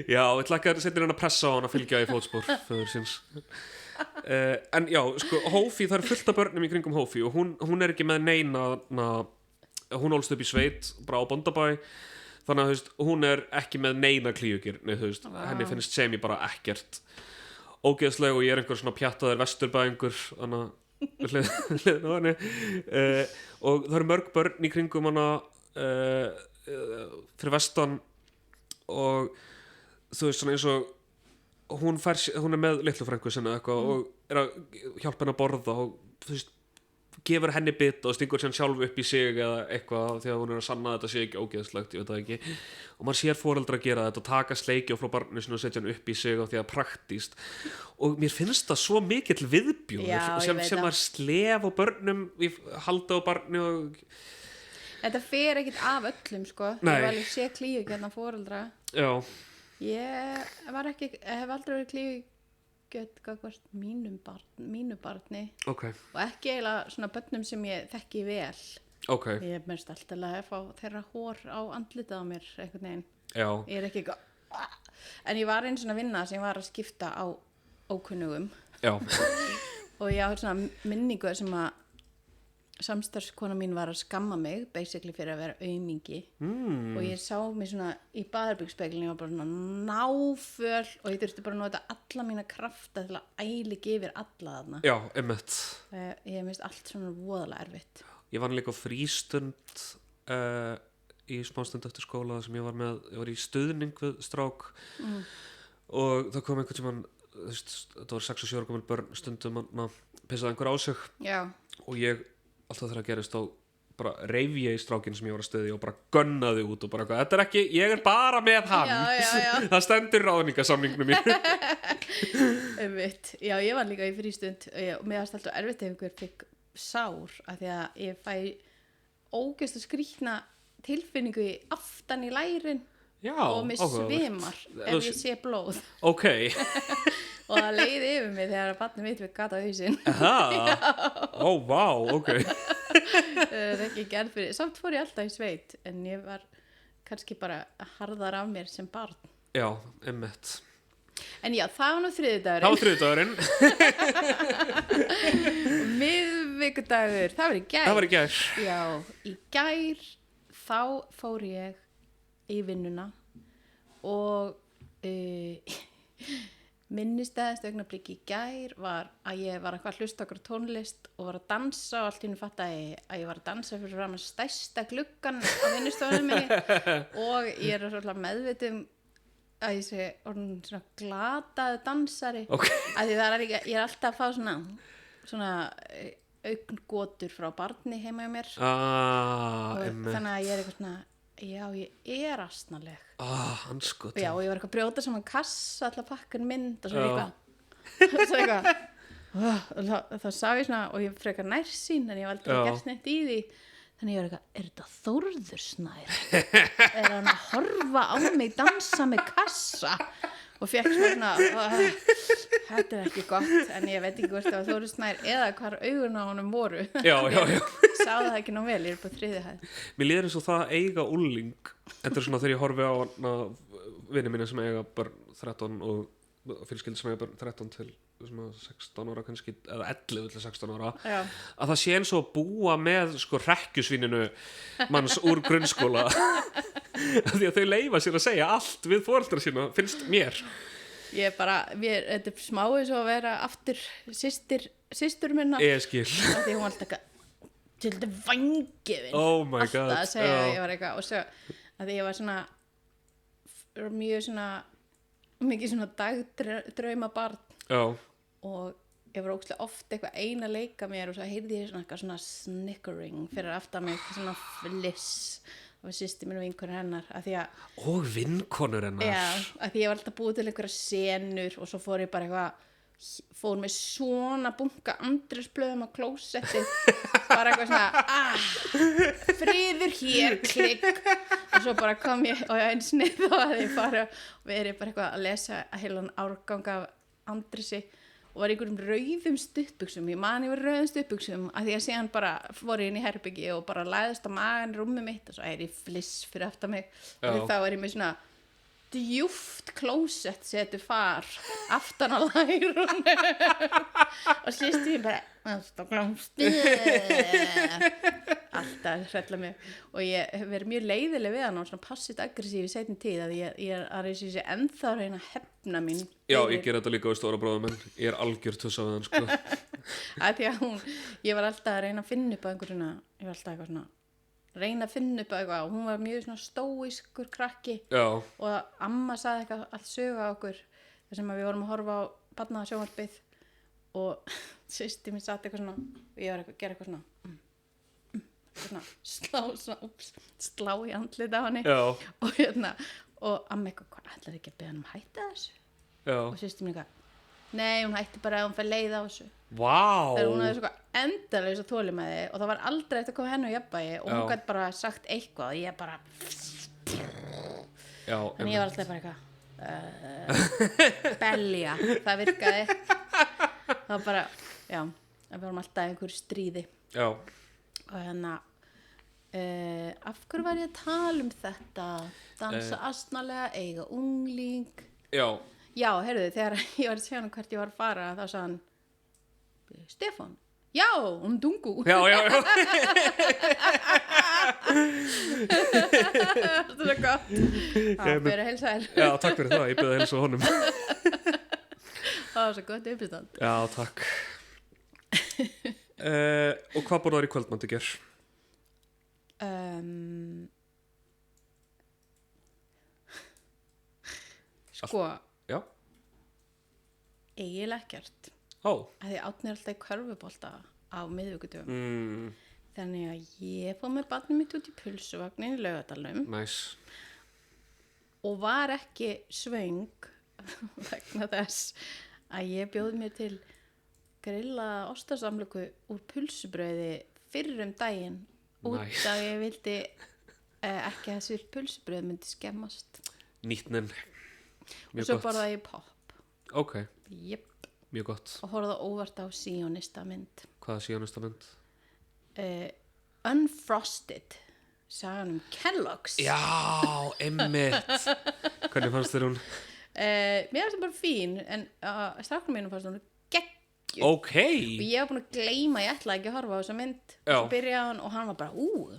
Já, ég ætla ekki að setja hérna að pressa á hann að fylgja í fótspor föður síns. En já, sko, Hófí, það er fullt af börnum í kringum Hófí og hún er ekki með neina, hún ólst upp í sveit, bara á Bóndabæ, þannig að, þú veist, hún er ekki með neina klíugirni, þú veist, henni finnst sem ég bara ekkert ógeðsleg og ég er einhver svona pjattaður vesturbæingur, þannig að hliðin á henni. Og það eru mörg börn í kringum hana fyrir vestan og þú veist, svona eins og hún er með litlu frænku sinni eitthvað og er að hjálpa henni að borða og þú veist, gefur henni bit og stingur sér sjálf upp í sig eða eitthvað því að hún er að sanna að þetta sé ekki ógeðslegt, ég veit það ekki, og maður sér foreldra gera þetta, taka sleiki og frá barninu sinu og setja hann upp í sig og því að praktíst og mér finnst það svo mikill viðbjóður sem maður slef á börnum, halda á barni og þetta fer ekkert af öllum sko. Ég var alveg sé klíugjarna foreldra. Já. Ég hef aldrei verið klíugjöt gagvart mínu barni. Okay. Og ekki eiginlega svona börnum sem ég þekki vel. Okay. Ég er mest alltaf að fá þeirra hór á andlitað á mér einhvern veginn. Já. Ég er ekki en ég var einu svona vinna sem ég var að skipta á ókunnugum. Já. Og ég á svona minningu sem að samstarfskona mín var að skamma mig basically fyrir að vera aumingi og ég sá mig svona í baðherbergisspeglinu, ég var bara svona náföl og ég þurfti bara að nota alla mína krafta til að æla ekki yfir alla þarna. Já, einmitt. Ég minnst allt svona voðalega erfitt. Ég var líka á frístund í smástund eftir skóla sem ég var í stuðning við strák og það kom einhvern sem þetta var 6 og 7 ára gömul börn stundum að pissaði einhver á sig. Já. Og ég alltaf þegar að gerist þá bara reif ég í strákinn sem ég var að stuði og bara gunnaði út og bara eitthvað, þetta er ekki, ég er bara með hann. Já. Það stendur ráðningasamningnum mín. Já, ég var líka í frístund og mér varst alltaf erfitt ef einhver fikk sár af því að ég fæ ógeðslega skrýtna tilfinningu aftan í lærin. Já, og mér svimar ef ég sé blóð. Ok. Og það leiði yfir mig þegar að barnið mitt við gata hausinn. Ó, vá, ok. Það er ekki gerð fyrir, samt fór ég alltaf í sveit en ég var kannski bara harðar af mér sem barn. Já, einmitt. En já, það var nú þriðjudagurinn. Það var þriðjudagurinn. Miðvikudagur, það var í gær. Það var í gær. Já, í gær þá fór ég í vinnuna og minnistæðast augnablik í gær var að ég var eitthvað að hlusta okkur tónlist og var að dansa og allt í einu fattaði að ég var að dansa fyrir framan stærsta gluggan á vinnustofunum minni og ég er svolítið meðvitið að ég sé orðin svona glataði dansari að því það er ekki, ég er alltaf að fá svona augngótur frá barni heima hjá mér og þannig að ég er eitthvað svona já, ég er astnaleg hanskot já, og ég var eitthvað að brjóta saman kassa alltaf pakkan mynd og svo eitthvað þá sá ég svona og ég frekar nærsýn en ég var aldrei gert neitt í því þannig ég var eitthvað, er þetta Þórður Snær? Er hann að horfa á mig dansa með kassa? Og fekk svona þetta er ekki gott en ég veit ekki hvort það var Þórður Snær eða hvar augun á honum voru já. Sá það ekki ná vel, ég er på 3. hæð Mér líður eins og það eiga úlling þetta er svona þegar ég horfi á vini mína sem eiga börn 13 og fjölskyldi sem eiga börn 13 til 16 ára kannski eða 11 til 16 ára að það sé eins og að búa með sko hrekkjusvíninu manns úr grunnskóla því að þau leyfa sér að segja allt við foreldra sína, finnst mér þetta er smá eins og að vera aftur systur minna ég skil af því hún var alltaf til þetta vangifinn alltaf að segja ég var eitthvað og svo að því ég var svona mjög svona mikið svona dagdrauma barn og ég var ógeðslega oft eitthvað ein að leika mér og svo heyrði ég svona eitthvað svona snickering fyrir aftan mig svona fliss og systir mín og vinkonur hennar og vinkonur hennar já, af því ég var alltaf búið til einhverja senur og svo fór ég bara fór með svona bunka andrésblöðum á klósetti bara eitthvað svona friður hér, klikk og svo bara kom ég og ég eins niður og að ég fara og verið bara eitthvað að lesa heilan árgang af Andrési og var í einhverjum rauðum stuttbuxum, ég var rauðum stuttbuxum að því að síðan bara fór ég inn í herbyggi og bara læðist á magan rúmið mitt og svo er ég fliss fyrir aftan mig og þá er ég með svona djúft klósett setur far aftan á lærunum og sýstu ég bara alltaf hrella mig og ég hef verið mjög leiðileg við hann og svona passivt aggressív í seinni tíð að ég er að reysa ennþá að reyna að hefna mín ég ger þetta líka á stóra bróðum en ég er algjör tussa við hann sko. að því að ég var alltaf að reyna að finna upp á einhver svona ég var alltaf eitthvað svona reyna að finna upp á eitthvað og hún var mjög svona stóískur krakki og amma sagði eitthvað allt sögu á okkur þar sem við vorum að horfa á barnasjónvarpið og systir mín satt eitthvað svona og ég var að gera eitthvað svona slá í andlita á henni og amma eitthvað, hvað ætlar ekki að beða hann hætta þessu og systir mín eitthvað nei, hún hætti bara að hún fær leið á þessu þegar hún hefði svona endalaus að þolinmæði og það var aldrei eftir að koma henni á jafnvægi og hún gæti bara sagt eitthvað og ég bara en ég var alltaf bara eitthvað belja, það virkaði það var bara, það var alltaf einhver stríði og hérna af hverju var ég að tala um þetta dansa astnalega, eiga ungling já, heyrðu, þegar ég var að segja hann hvert ég var að fara þá sagði hann Stefán, já, Dungu já það er gott það byrja að heilsa þér já, takk fyrir það, ég byrja að heilsa honum það var svo gott uppistand já, takk og hvað borðar í kvöldmandi ger? Sko já eiginlega ekkert að því Árni er alltaf í körfubolta á miðvikudögum þannig að ég fór með barnið mitt út í pulsuvagnin í Laugardalnum og var ekki svöng vegna þess að ég bjóði mér til grillaða ostasamlöku úr pulsubrauði fyrir daginn út að ég vildi ekki að þessi pulsubrauð myndi skemmast nýtnin og svo borðaði ég popp Jep. Mjög gott og horfði óvart á síónista mynd hvaða síónista mynd? Unfrosted sagan Kellogg's já, einmitt hvernig fannst þér hún? Mér fannst það bara fín en stráknum mínum fannst hún geggjuð og ég var búin að gleyma ég ætlaði ekki að horfa á þessa mynd og svo byrjaði hann og hann var bara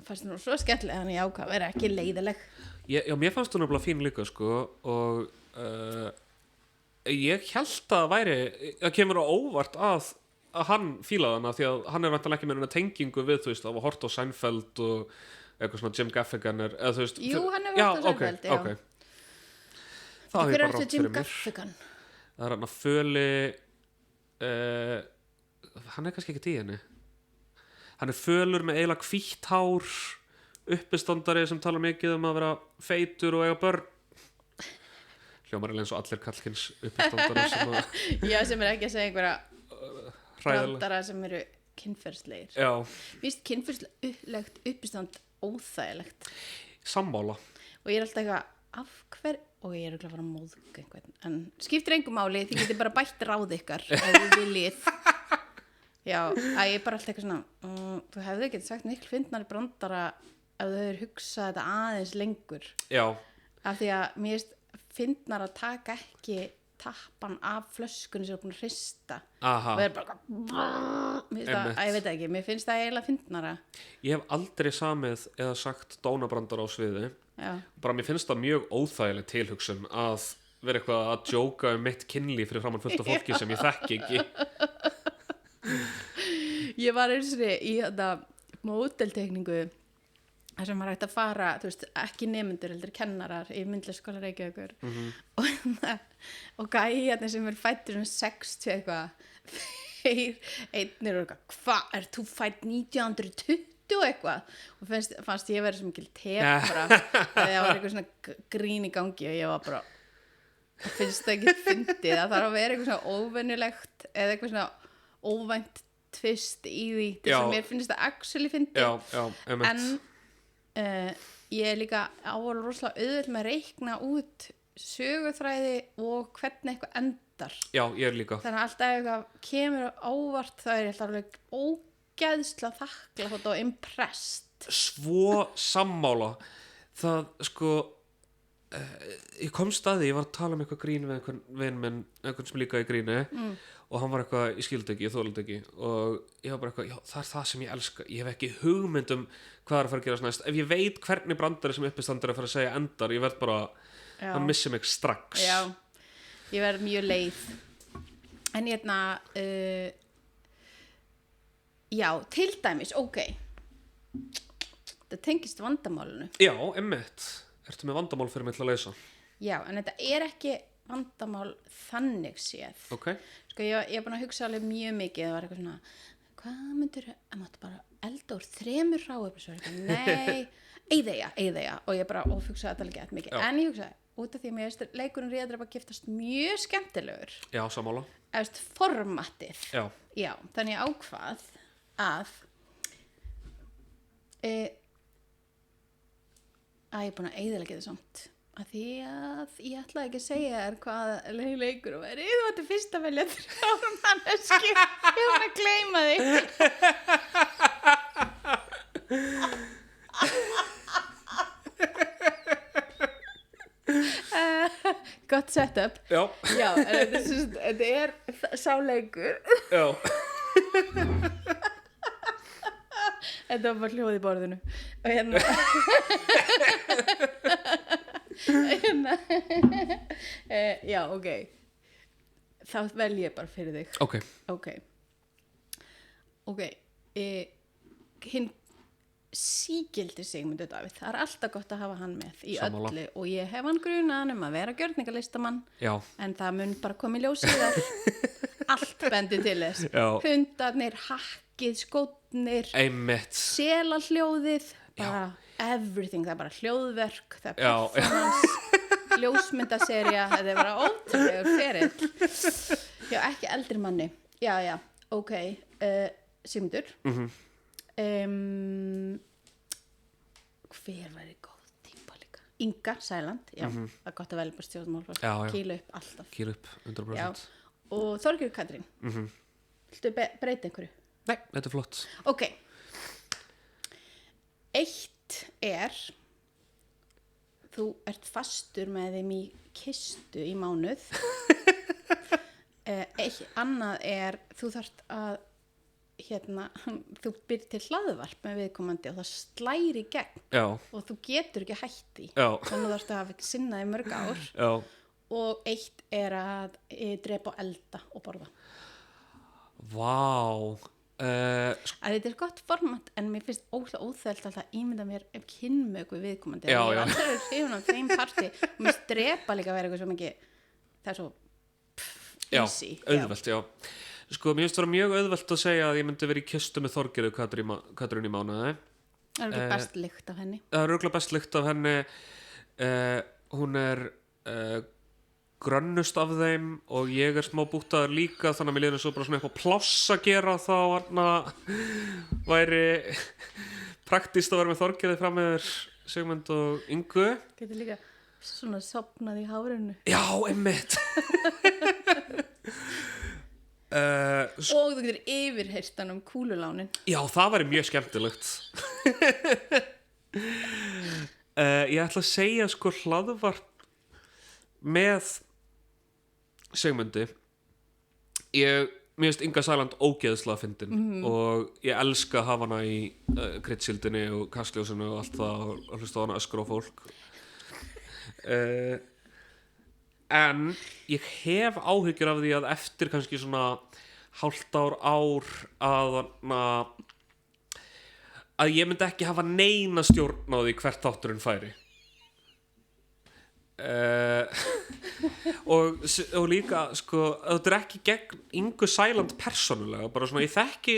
fannst hún svo skemmtilega þannig að ákvað vera ekki leiðileg já, mér fannst hún nefnilega fín líka sko og ég held að það kemur á óvart að hann fílaði hana því að hann er vantanlega ekki með eina tengingu við þú veist að hort á Seinfeld og eitthvað svona Jim Gaffigan eða þú veist jú, hann er hort á Seinfeld það hver er þetta Jim Gaffigan? það er hann að föli hann er kannski ekki í henni hann er fölur með eiginlega hvítt hár uppistandari sem tala mikið að vera feitur og eiga börn hljómar eins og allir kallkyns uppistandara sem er ekki að segja einhverja brandara sem eru kynferðslegir víst kynferðslegt uppistand óþægilegt sammála og ég er alltaf eitthvað af hver og ég er ekki að fara að móðga einhvern en skiptir engu máli þið getur bara bætt ráð ykkar ef þið viljið að ég er bara alltaf eitthvað svona þú hefði ekki sagt miklu fyndnari brandara ef þau hefur hugsað þetta aðeins lengur af því að mér finnst fyndnar að taka ekki tappan af flöskunni sem er búin að hrista og er bara ég veit ekki, mér finnst það eiginlega fyndnara ég hef aldrei samið eða sagt dónabrandar á sviði bara mér finnst það mjög óþægileg tilhugsun að vera eitthvað að djóka mitt kynlíf fyrir framann fullt af fólki sem ég þekki ekki ég var eins og í þetta módeltekningu þar sem maður ætti að fara, þú veist, ekki nemendur heldur kennarar í myndlisskóla Reykjavíkur og gæjarnir sem er fættur 60 eitthvað þeir einnir og hvað, þú fætt 1920 eitthvað og fannst ég verið svo mikil tepra þegar það var eitthvað svona grín í gangi og ég var bara finnst það ekki fyndið að það þarf að vera eitthvað svona óvenjulegt eða eitthvað svona óvænt tvist í því þess að mér finnst það actually fyndið en ég er líka ávalið rosalega auðvöld með að reikna út söguþræði og hvernig eitthvað endar. Já, ég líka. Þannig að alltaf eitthvað kemur ávart þá ég alltaf alveg ógeðslega þakklátt og impressed. Svo sammála. Það, sko, ég kom staði, ég var að tala um eitthvað grín við einhvern vin minn, einhvern sem líka í gríni og hann var eitthvað, ég skildi ekki, ég þoldi ekki og ég var bara eitthvað, já, það er það sem ég elska. Ég hef ekki hugmynd hvað er að fara að gerast næst. Ef ég veit hvernig brandari sem uppistandur er að fara að segja endar, ég verð bara að missi mig strax. Já, ég verð mjög leið. En hérna, já, til dæmis, ok. Það tengist vandamálinu. Já, einmitt. Ertu með vandamál fyrir mig til að leysa? Já, en þetta er ekki vandamál þannig séð. Ok. Sko, ég er búin að hugsa alveg mjög mikið. Það var eitthvað svona, hvað myndir, að máttu bara elda úr 3 hráefnisvörðum? Nei, eyðeyja. Og ég bara, hugsaði þetta alveg mikið. Já. En ég hugsaði, út af því að mér veist leikurinn Ríðardrepa giftast mjög skemmtilegur. Já, sammála. Eftir formatið. Já, þannig ég ákvað að ég er búin að eyðileggja þetta samt að því að ég ætlaði ekki að segja þér hvað leikur og verið þú ætti fyrst að velja 3 manneski ég var að gleyma því gott setup já, þetta er sá leikur já þetta var bara hljóð í borðinu og hérna já, ok þá vel ég bara fyrir þig ok hinn sígildi Sigmundur Davíð, það er alltaf gott að hafa hann með í Sammála. öllu og ég hef hann grunaðan að vera gjörningalistamann en það mun bara koma í ljós síðar allt bendir til þess hundarnir, hakkið, skótnir selahljóðið bara everything, það er bara hljóðverk það er performance ljósmyndaserja, þetta er bara ótrúlegur ferill já, ekki eldri manni já, ok Sigmundur hver var í góð típa líka Inga Sæland, já, það er gott að velja bara stjórnmál kýla upp alltaf kýla upp 100% já. Og Þorgerður Katrín viltu breyta einhverju? Nei, þetta er flott ok eitt er þú ert fastur með þeim í kistu í mánuð eitt annað er þú þarft að þú byrð til hlaðvarp með viðkomandi og það slæri í gegn og þú getur ekki hætti þannig þú þarft að hafa ekki sinnaði mörg ár og eitt er að drepa og elda og borða Vá að þetta er gott format en mér finnst óþælt alltaf að ímynda mér kynmög við viðkomandi ég er alltaf hrifin á þeim parti og mér drepa líka að vera eitthvað svo mikið það er svo easy auðvelt, já sko, mér finnst það mjög auðvelt að segja að ég myndi vera í kistu með Þorgerðu Katrín í mánuði það er ekki best lykt af henni það er örugglega best lykt af henni hún er grönnust af þeim og ég er smá bútaður líka þannig að mér líður svo bara svona eitthvað pláss að gera þá væri praktískt að vera með Þorgerði fram með Sigmund og Ingu getur líka svona sopnað í hárinu já, einmitt og þú getur yfirheyrt hann kúlulánin já, það væri mjög skemmtilegt ég ætla að segja sko hlaðvarp með Sigmundi mér finnst Inga Sæland ógeðslega fyndin og ég elska að hafa hana í Kryddsíldinni og Kastljósinu og allt það og hlusta á hana öskra á fólk en ég hef áhyggjur af því að eftir kannski svona hálft ár að ég myndi ekki hafa neina stjórn á því hvert þátturinn færi og líka sko, þetta er ekki gegn Ingu Sæland persónulega, bara svona ég þekki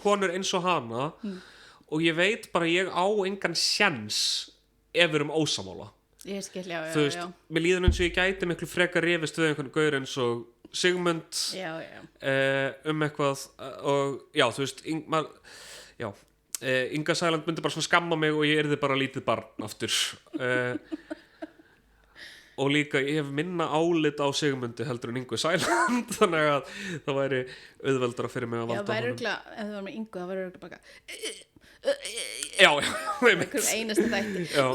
konur eins og hana og ég veit bara ég á engan séns ef við erum ósamála ég skil, já mér líður eins og ég gæti miklu frekar rifist við einhvern gaur eins og Sigmund eitthvað og já, þú veist Inga Sæland myndi bara svona skamma mig og ég yrði bara lítið barn aftur og líka ég hef minna álit á Sigmundi heldur en Ingu Sæland þannig að það væri auðveldara fyrir mig að valda honum. Ef það var með Ingu, það væri örugglega bara Já, einhverjum einasta þætti. Já.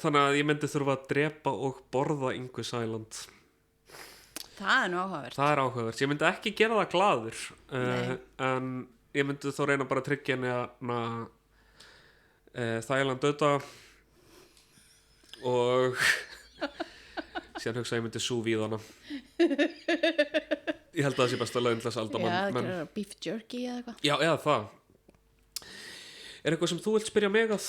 Þannig að ég myndi þurfa að drepa og borða Ingu Sæland. Það nú áhugavert. Það áhugavert. Ég myndi ekki gera það glaður en ég myndi þá reyna bara að tryggja henni að Þægilegan dauða og síðan hugsa ég myndi sous vide hana. Ég held að það sé besta leiðin til þess alda. Já, það gerir beef jerky eða eitthvað. Já, eða það. Er eitthvað sem þú vilt spyrja mig að?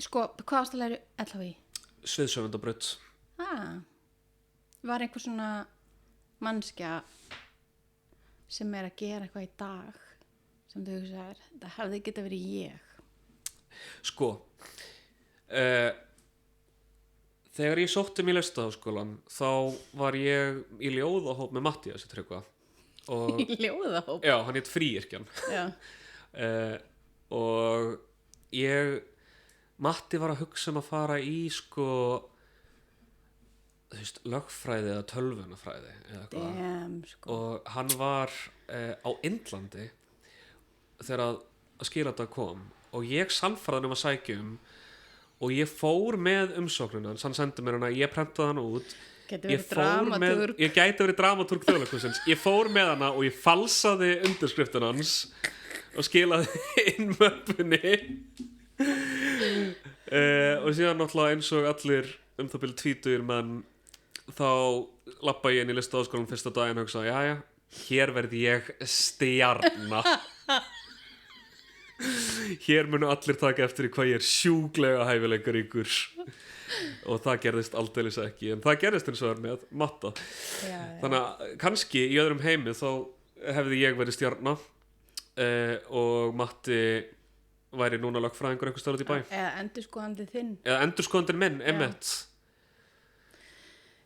Sko, hvað varstu að læra LHÍ? Sviðsöfundabraut. Var einhver svona mannskja sem að gera eitthvað í dag sem þú hugsaðir, það hefði getað verið ég? Sko, þegar ég sótti í Listaháskólann þá var ég í ljóðahóp með Matthíasi Tryggva. Í ljóðahóp? Já, hann hét Fríyrkjan. Já. Og Matti var að hugsa að fara í sko þú veist, lögfræði eða tölvunafræði eða eitthvað. Sko. Og hann var á Indlandi þegar að skilata kom og ég sannfærði hann að sækja og ég fór með umsóknina hann sendi mér hana, ég prentaði hann út ég gæti verið dramatúrg Þjóðleikhússins, ég fór með hana og ég falsaði undirskriftin hans og skilaði inn möppunni og síðan náttúrulega eins og allir það byrja 20 menn þá lappa ég inn í Listaháskólann fyrsta daginn og hugsa, jæja, hér verði ég stjarna hér munu allir taka eftir í hvað ég sjúklega hæfileikaríkur og það gerðist aldeilis ekki en það gerðist eins og það með Matta þannig að kannski í öðrum heimi þá hefði ég verið stjarna og Matti væri núna lögfræðingur einhvers staðar út í bæ eða endurskoðandi þinn eða endurskoðandi minn, einmitt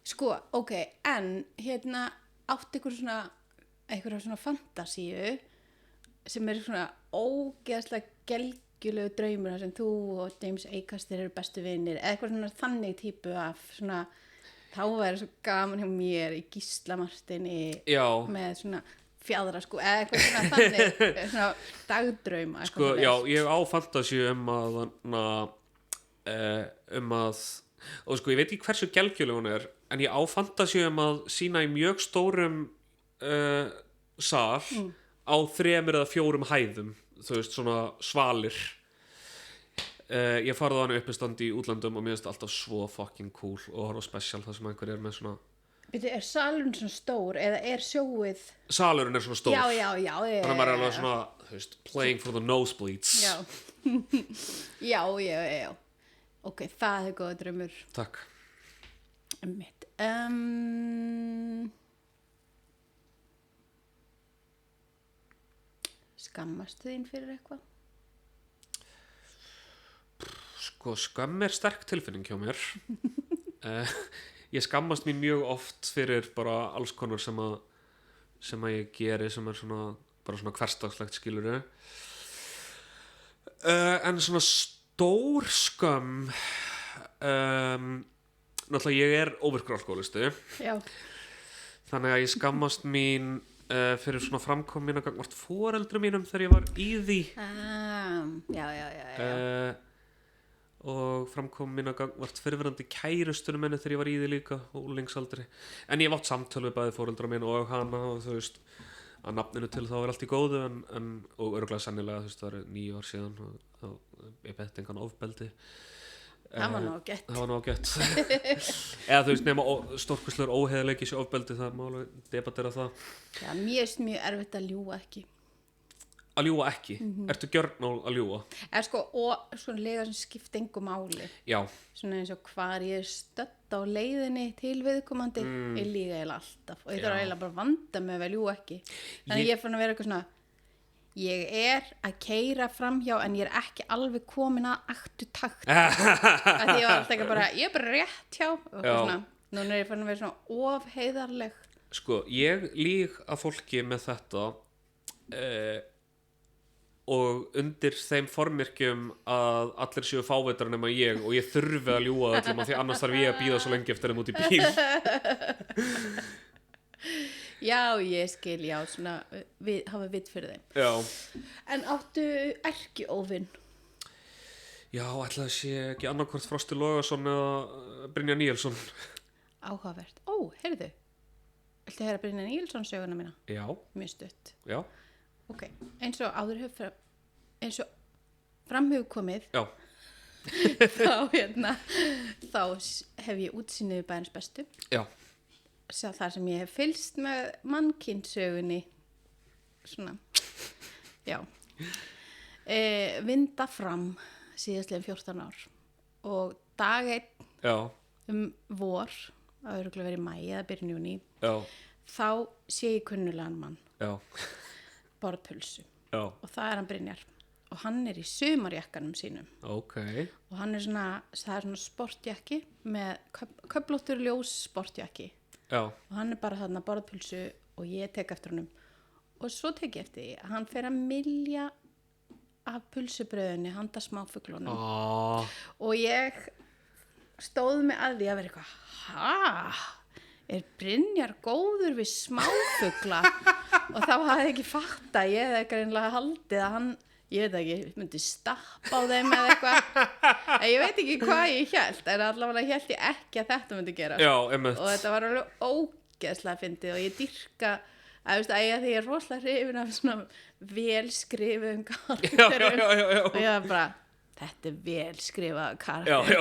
sko, ok, en hérna átt einhverja svona fantasíu sem svona ógeðslega gelgjulegu draumur þar sem þú og James Acaster eru bestu vinir eða eitthvað svona þannig típu af svona, þá væri svo gaman hjá mér í Gísla Marteini með svona fjadra sko, eða eitthvað svona þannig svona dagdrauma sko, já, ég á fantasíu og sko, ég veit ekki hversu gelgjuleg hún er en ég á fantasíu að sína í mjög stórum sal á 3 eða 4 hæðum þú veist, svona svalir ég farði á hann uppistand í útlandum og mér finnst alltaf svo fucking cool og horfa á special þar sem einhver með svona er salurinn svona stór eða er sjóið salurinn svona stór já þannig að maður alveg svona þú veist, playing for the nosebleeds já ok, það góða draumur takk mitt Skammastu þín fyrir eitthvað? Sko, skömm sterk tilfinning hjá mér ég skammast mín mjög oft fyrir bara alls konar sem að ég geri sem svona bara svona hversdagslegt skiluru en svona stór skömm náttúrulega ég óvirkur alkohólisti þannig að ég skammast mín fyrir svona framkomin að gangvart foreldrum mínum þegar ég var í því og framkomin að gangvart fyrirverandi kærustunum minni þegar ég var í því líka og úlingsaldri en ég hef átt samtöl við bæði foreldra mín og hana og þú veist að nafninu til þá allt í góðu og örugglega sennilega þú veist það 9 ár síðan og ég bett engan ofbeldi það var nú ágætt eða þú veist nema stórkostlegur óheiðarleiki sé ofbeldi það má alveg debatera það já, mér er mjög erfitt að ljúga ekki Ertu gjörn á að ljúga? Sko, og svona lega sem skipta engu máli já svona eins og hvar ég stödd á leiðinni til viðkomandi ég líga eiginlega alltaf og ég þarf eiginlega bara að vanda mig að ljúga ekki þannig ég fann að vera eitthvað svona ég að keyra framhjá en ég ekki alveg komin að aktu takt að ég var alltaf ekki bara ég bara rétt hjá og svona, núna ég fann að vera svona ofheiðarleg sko, ég líg að fólki með þetta og undir þeim formerkjum að allir séu fáveitar nema ég og ég þurfi að ljúga öllum af því annars þarf ég að bíða svo lengi eftir þeim út í bíl. Já, ég skil, já, svona hafa vitt fyrir þeim. Já. En áttu erkióvin? Já, ætlaði sé ekki annarkvort Frosti Logason eða Brynjar Níelsson. Áhugavert. Ó, heyrðu. Viltu heyra Brynjar Níelsson söguna mína? Já. Mjög stutt. Já. Ok, eins og áður eins og fram hefur komið. Já. þá hef ég útsýnið bæjarins bestu. Já. Þar sem ég hef fylgst með mannkynssögunni. Svona. Já. Vinda fram síðastlega 14 ár og dag einn vor, að örugglega verið í maí eða byrjun júní, þá sé ég kunnulegan mann borða pulsu og það er hann Brynjar og hann er í sumarjakkanum sínum og hann er svona, það er svona sportjakki með köflóttur ljós sportjakki og hann er bara þarna borða pulsu og ég tek eftir honum og svo tek ég eftir því að hann fer að mylja af pulsubröðinni handa smáfuglunum og ég stóð mig að því að vera eitthvað er Brynjar góður við smáfugla og þá hafði ég ekki fatt að ég hefði greinlega haldið að hann, ég veit ekki, myndi stappa á þeim eða eitthvað ég veit ekki hvað ég hélt en allavega hélt ég ekki að þetta myndi gera og þetta var alveg ógeðslega fyndið og ég dýrka að því að ég er rosalega hrifin af svona velskrifum karakterum og ég var bara, þetta er velskrifað karakter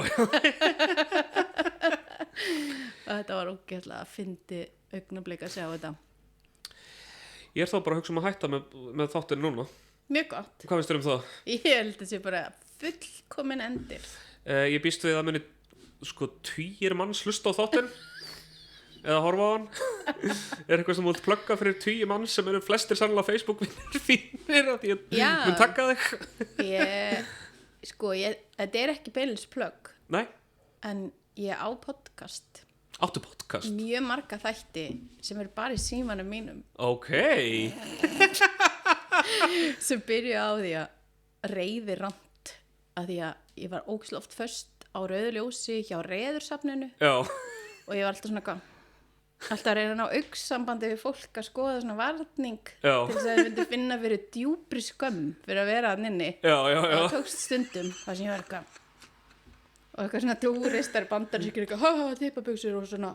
og þetta var ógeðslega fyndið augnablik að sjá þetta. Ég er þá bara að hugsa að hætta með þáttinn núna. Mjög gott. Hvað finnst þér um það? Ég held þessi bara fullkomin endir. Ég býst við að muni 20 manns hlusta á þáttinn eða horfa á hann. Er eitthvað sem þú vilt plugga fyrir 20 manns sem eru flestir sannlega Facebook-vinnir fínir að ég mun taka þig? Þetta er ekki beinlis plugg. Nei. En ég á podcast. Áttu podcast? Mjög marga þætti sem eru bara í símanum mínum. Ok. Sem byrja á því að reiði rant að því að ég var ógeðslega oft föst á rauðu ljósi hjá Reðursafninu. Já. Og ég var alltaf svona alltaf að reyna að ná augnsambandi við fólk að skoða svona varning til þess að þau myndi finna fyrir djúpri skömm fyrir að vera að nynni og það tókst stundum þar sem ég var og eitthvað svona túristar bandar sem eitthvað tippabuxur og svona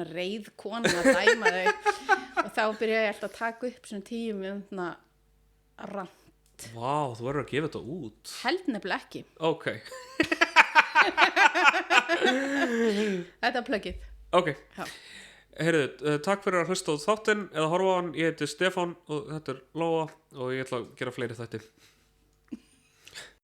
reið kona að dæma þau og þá byrjaði ég alltaf að taka upp svona 10 mínútna rant. Vá, þú verður að gefa þetta út. Held nefnilega ekki. Ok. Þetta er plugið. Ok. Heyrðu, takk fyrir að hlusta á þáttinn eða horfa á hann. Ég heiti Stefán og þetta er Lóa og ég ætla að gera fleiri þætti.